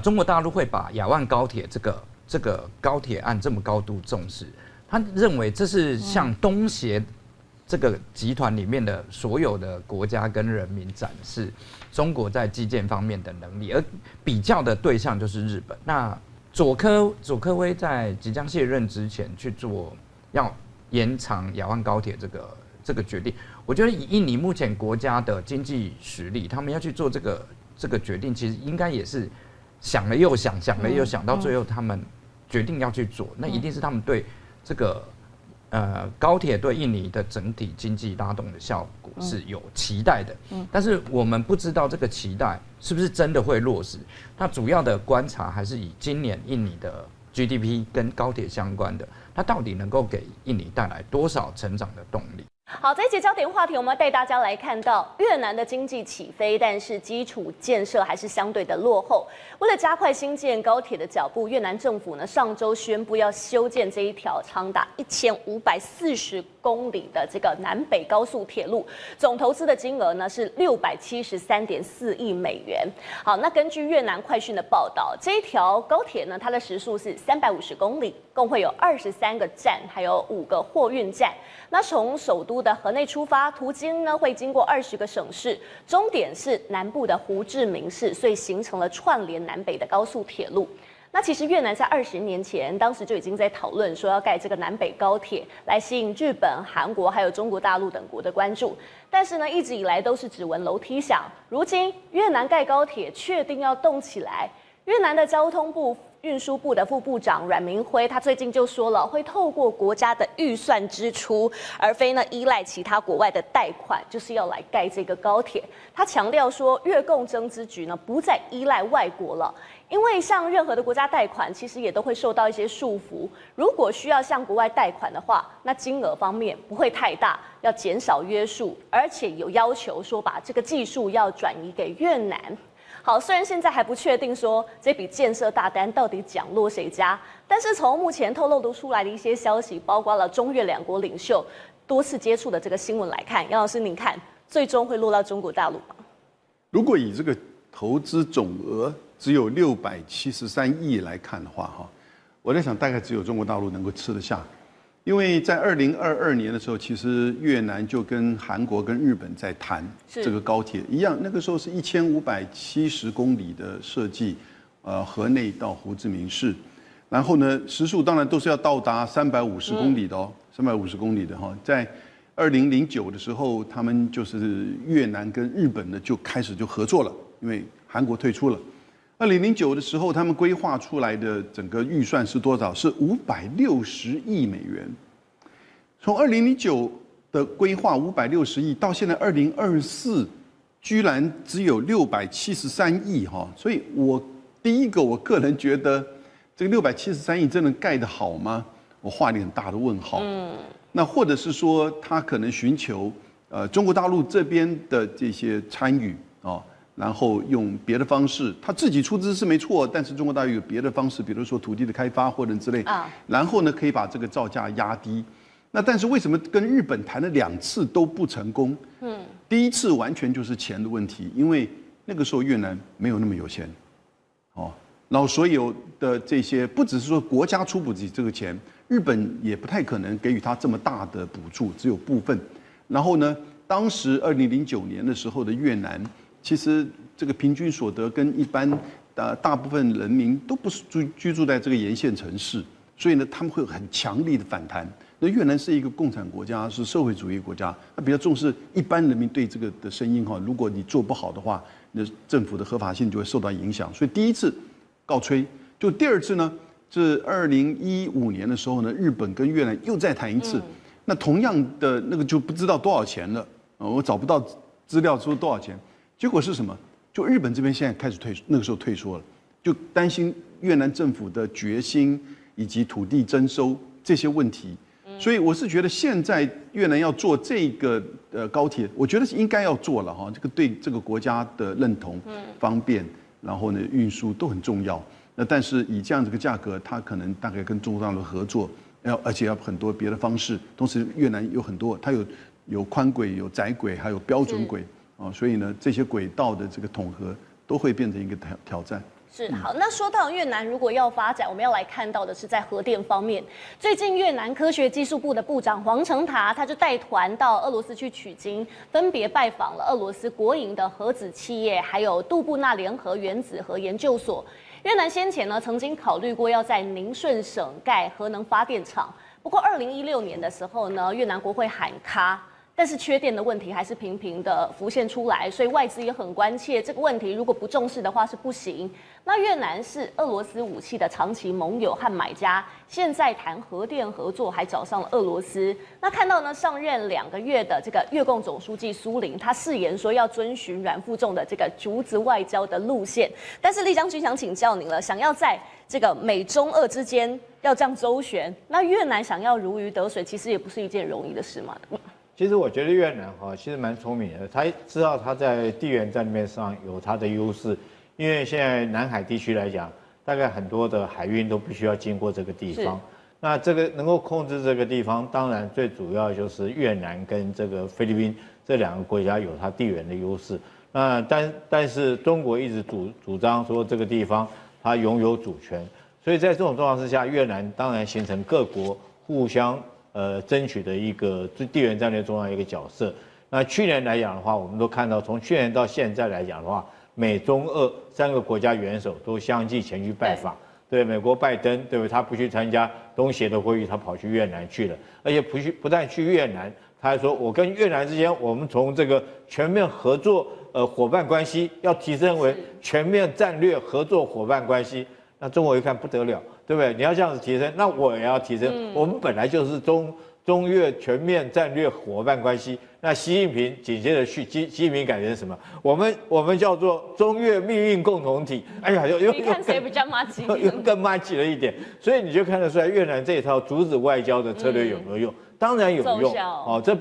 中国大陆会把亚万高铁这个高铁案这么高度重视。他认为这是向东协这个集团里面的所有的国家跟人民展示中国在基建方面的能力，而比较的对象就是日本。那佐科威在即将卸任之前去做要延长亚万高铁这个决定，我觉得以印尼目前国家的经济实力，他们要去做这个决定，其实应该也是想了又想，想了又想，到最后他们决定要去做，那一定是他们对这个高铁对印尼的整体经济拉动的效果是有期待的，但是我们不知道这个期待是不是真的会落实。那主要的观察还是以今年印尼的 GDP 跟高铁相关的，它到底能够给印尼带来多少成长的动力？好，这一节焦点话题，我们要带大家来看到越南的经济起飞，但是基础建设还是相对的落后。为了加快新建高铁的脚步，越南政府呢上周宣布要修建这一条长达1540公里的这个南北高速铁路，总投资的金额呢是673.4亿美元。好，那根据越南快讯的报道，这一条高铁呢，它的时速是350公里，共会有23个站，还有5个货运站。那从首都的河内出发，途经呢会经过20个省市，终点是南部的胡志明市，所以形成了串联南北的高速铁路。那其实越南在20年前，当时就已经在讨论说要盖这个南北高铁，来吸引日本、韩国还有中国大陆等国的关注。但是呢，一直以来都是只闻楼梯响。如今越南盖高铁，确定要动起来。越南的交通部运输部的副部长阮明辉，他最近就说了，会透过国家的预算支出，而非呢依赖其他国外的贷款，就是要来盖这个高铁。他强调说，越共征之局呢，不再依赖外国了，因为向任何的国家贷款，其实也都会受到一些束缚。如果需要向国外贷款的话，那金额方面不会太大，要减少约束，而且有要求说把这个技术要转移给越南。好，虽然现在还不确定说这笔建设大单到底奖落谁家，但是从目前透露出来的一些消息，包括了中越2国领袖多次接触的这个新闻来看，杨老师您看，最终会落到中国大陆吗？如果以这个投资总额只有673亿来看的话，哈，我在想大概只有中国大陆能够吃得下。因为在2022年的时候，其实越南就跟韩国跟日本在谈这个高铁一样，那个时候是1570公里的设计，河内到胡志明市，然后呢时速当然都是要到达350公里的哦，350公里的哈，在2009的时候，他们就是越南跟日本呢就开始就合作了，因为韩国退出了。2009的时候，他们规划出来的整个预算是多少？是560亿美元。从2009的规划560亿到现在2024，居然只有673亿哈。所以第一个，我个人觉得这个673亿真的盖得好吗？我画了很大的问号。那或者是说，他可能寻求中国大陆这边的这些参与啊。然后用别的方式，他自己出资是没错，但是中国大陆有别的方式，比如说土地的开发或者之类，然后呢可以把这个造价压低。那但是为什么跟日本谈了2次都不成功？第一次完全就是钱的问题，因为那个时候越南没有那么有钱，然后所有的这些不只是说国家出补这个钱，日本也不太可能给予他这么大的补助，只有部分。然后呢，当时2009年的时候的越南。其实这个平均所得跟一般大部分人民都不是居住在这个沿线城市，所以呢，他们会有很强力的反弹。那越南是一个共产国家，是社会主义国家，他比较重视一般人民对这个的声音哈。如果你做不好的话，那政府的合法性就会受到影响。所以第一次告吹，就第2次呢，是2015年的时候呢，日本跟越南又再谈一次。那同样的那个就不知道多少钱了，我找不到资料说多少钱。结果是什么？就日本这边现在开始那个时候退缩了，就担心越南政府的决心以及土地征收这些问题。所以我是觉得现在越南要做这个高铁，我觉得是应该要做了哈。这个对这个国家的认同、方便，然后呢运输都很重要。那但是以这样子个价格，它可能大概跟中国大陆合作，而且要很多别的方式。同时越南有很多，它有宽轨、有窄轨，还有标准轨啊，所以呢，这些轨道的这个统合都会变成一个挑战。是好，那说到越南如果要发展，我们要来看到的是在核电方面。最近越南科学技术部的部长黄成塔，他就带团到俄罗斯去取经，分别拜访了俄罗斯国营的核子企业，还有杜布纳联合原子核研究所。越南先前呢曾经考虑过要在宁顺省盖核能发电厂，不过2016年的时候呢，越南国会喊卡。但是缺电的问题还是频频的浮现出来，所以外资也很关切这个问题。如果不重视的话是不行。那越南是俄罗斯武器的长期盟友和买家，现在谈核电合作还找上了俄罗斯。那看到呢，上任2个月的这个越共总书记苏林，他誓言说要遵循阮富仲的这个竹子外交的路线。但是厉将军想请教您了，想要在这个美中俄之间要这样周旋，那越南想要如鱼得水，其实也不是一件容易的事嘛。其实我觉得越南其实蛮聪明的，他知道他在地缘战略上有他的优势，因为现在南海地区来讲，大概很多的海运都必须要经过这个地方。那这个能够控制这个地方，当然最主要就是越南跟这个菲律宾这2个国家有它地缘的优势。那但是中国一直主张说这个地方它拥有主权，所以在这种状况之下，越南当然形成各国互相争取的一个地缘战略重要一个角色。那去年来讲的话，我们都看到，从去年到现在来讲的话，美中俄3个国家元首都相继前去拜访。对，美国拜登，对不对？他不去参加东协的会议，他跑去越南去了，而且不但去越南，他还说，我跟越南之间，我们从这个全面合作伙伴关系要提升为全面战略合作伙伴关系。那中国一看不得了。对不对？你要这样子提升，那我也要提升。我们本来就是中越全面战略伙伴关系。那习近平紧接着去，习近平改成什么？我们叫做中越命运共同体。哎呀，你看谁比较麻吉？又更麻吉了一点。所以你就看得出来，越南这一套竹子外交的策略有没有用？当然有用哦，这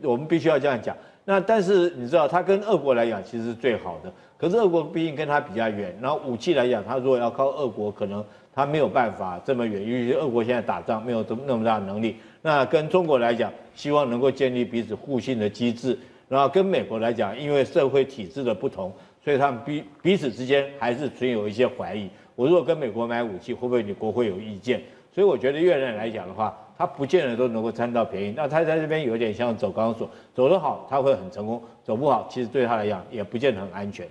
我们必须要这样讲。那但是你知道，它跟俄国来讲其实是最好的。可是俄国毕竟跟它比较远，然后武器来讲，它如果要靠俄国，可能他没有办法这么远，因为俄国现在打仗没有那么大的能力。那跟中国来讲，希望能够建立彼此互信的机制。然后跟美国来讲，因为社会体制的不同，所以他们彼此之间还是存有一些怀疑。我如果跟美国买武器，会不会你国会有意见？所以我觉得越南来讲的话，他不见得都能够贪到便宜。那他在这边有点像走钢索，走得好他会很成功，走不好其实对他来讲也不见得很安全。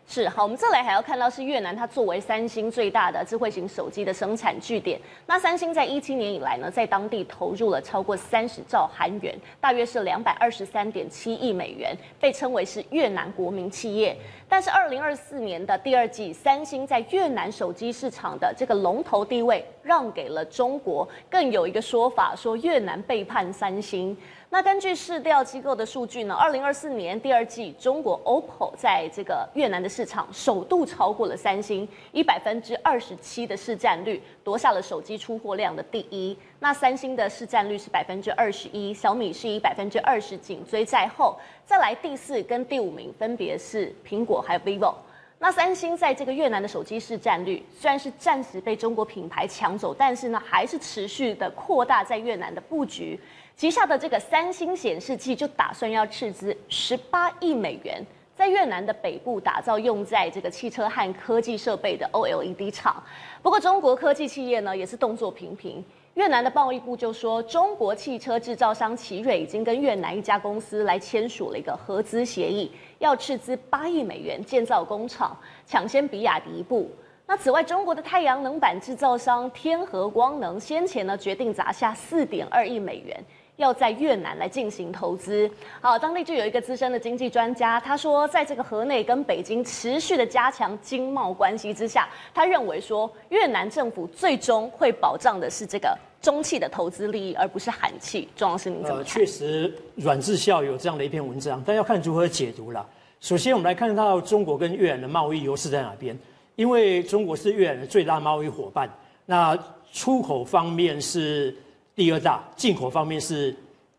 是好，我们再来还要看到是越南，它作为3星最大的智慧型手机的生产据点。那3星在17年以来呢，在当地投入了超过30兆韩元，大约是223.7亿美元，被称为是越南国民企业。但是2024年的第2季，3星在越南手机市场的这个龙头地位让给了中国。更有一个说法说，越南背叛3星。那根据市调机构的数据呢，2024年第2季，中国 OPPO 在这个越南的市场首度超过了3星，以27%的市占率夺下了手机出货量的第1。那3星的市占率是21%，小米是以20%紧追在后，再来第4跟第5名分别是苹果还有 vivo。那3星在这个越南的手机市占率虽然是暂时被中国品牌抢走，但是呢还是持续的扩大在越南的布局。旗下的这个3星显示器就打算要斥资18亿美元，在越南的北部打造用在这个汽车和科技设备的 OLED 厂。不过中国科技企业呢也是动作频频。越南的贸易部就说，中国汽车制造商奇瑞已经跟越南一家公司来签署了一个合资协议，要斥资8亿美元建造工厂，抢先比亚迪一步。那此外，中国的太阳能板制造商天合光能先前呢决定砸下4.2亿美元。要在越南来进行投资。好，当地就有一个资深的经济专家，他说，在这个河内跟北京持续的加强经贸关系之下，他认为说，越南政府最终会保障的是这个中企的投资利益，而不是韩企。庄老师，您怎么看？确实，阮志孝有这样的一篇文章，但要看如何解读啦。首先，我们来看到中国跟越南的贸易优势在哪边？因为中国是越南的最大贸易伙伴，那出口方面是第2大，进口方面是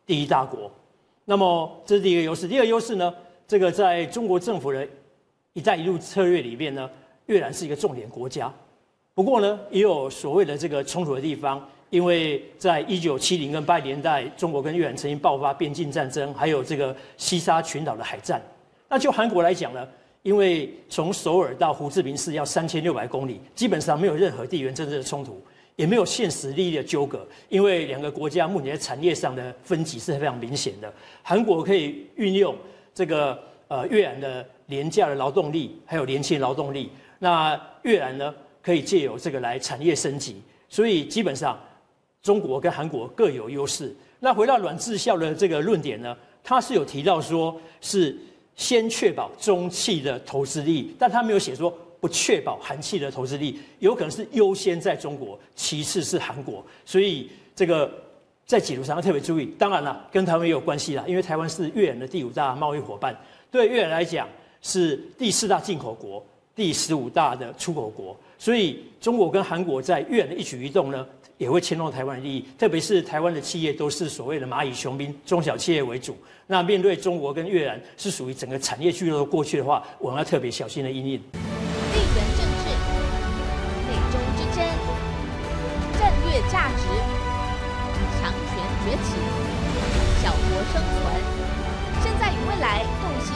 第1大国。那么这是第一个优势。第二个优势呢，这个在中国政府的“一带一路”策略里面呢，越南是一个重点国家。不过呢，也有所谓的这个冲突的地方，因为在1970跟80年代，中国跟越南曾经爆发边境战争，还有这个西沙群岛的海战。那就韩国来讲呢，因为从首尔到胡志明市要3600公里，基本上没有任何地缘政治的冲突，也没有现实利益的纠葛，因为两个国家目前在产业上的分歧是非常明显的。韩国可以运用这个越南的廉价的劳动力，还有年轻劳动力，那越南呢可以借由这个来产业升级，所以基本上中国跟韩国各有优势。那回到阮智孝的这个论点呢，他是有提到说是先确保中企的投资利益，但他没有写说不确保韩企的投资利益，有可能是优先在中国，其次是韩国。所以这个在解读上要特别注意。当然了，跟台湾也有关系啦，因为台湾是越南的第5大贸易伙伴，对越南来讲是第4大进口国，第15大的出口国。所以中国跟韩国在越南的一举一动呢，也会牵动台湾的利益，特别是台湾的企业都是所谓的蚂蚁雄兵，中小企业为主。那面对中国跟越南是属于整个产业巨头过去的话，我们要特别小心的因应。地缘政治、美中之争、战略价值、强权崛起、小国生存，现在与未来洞悉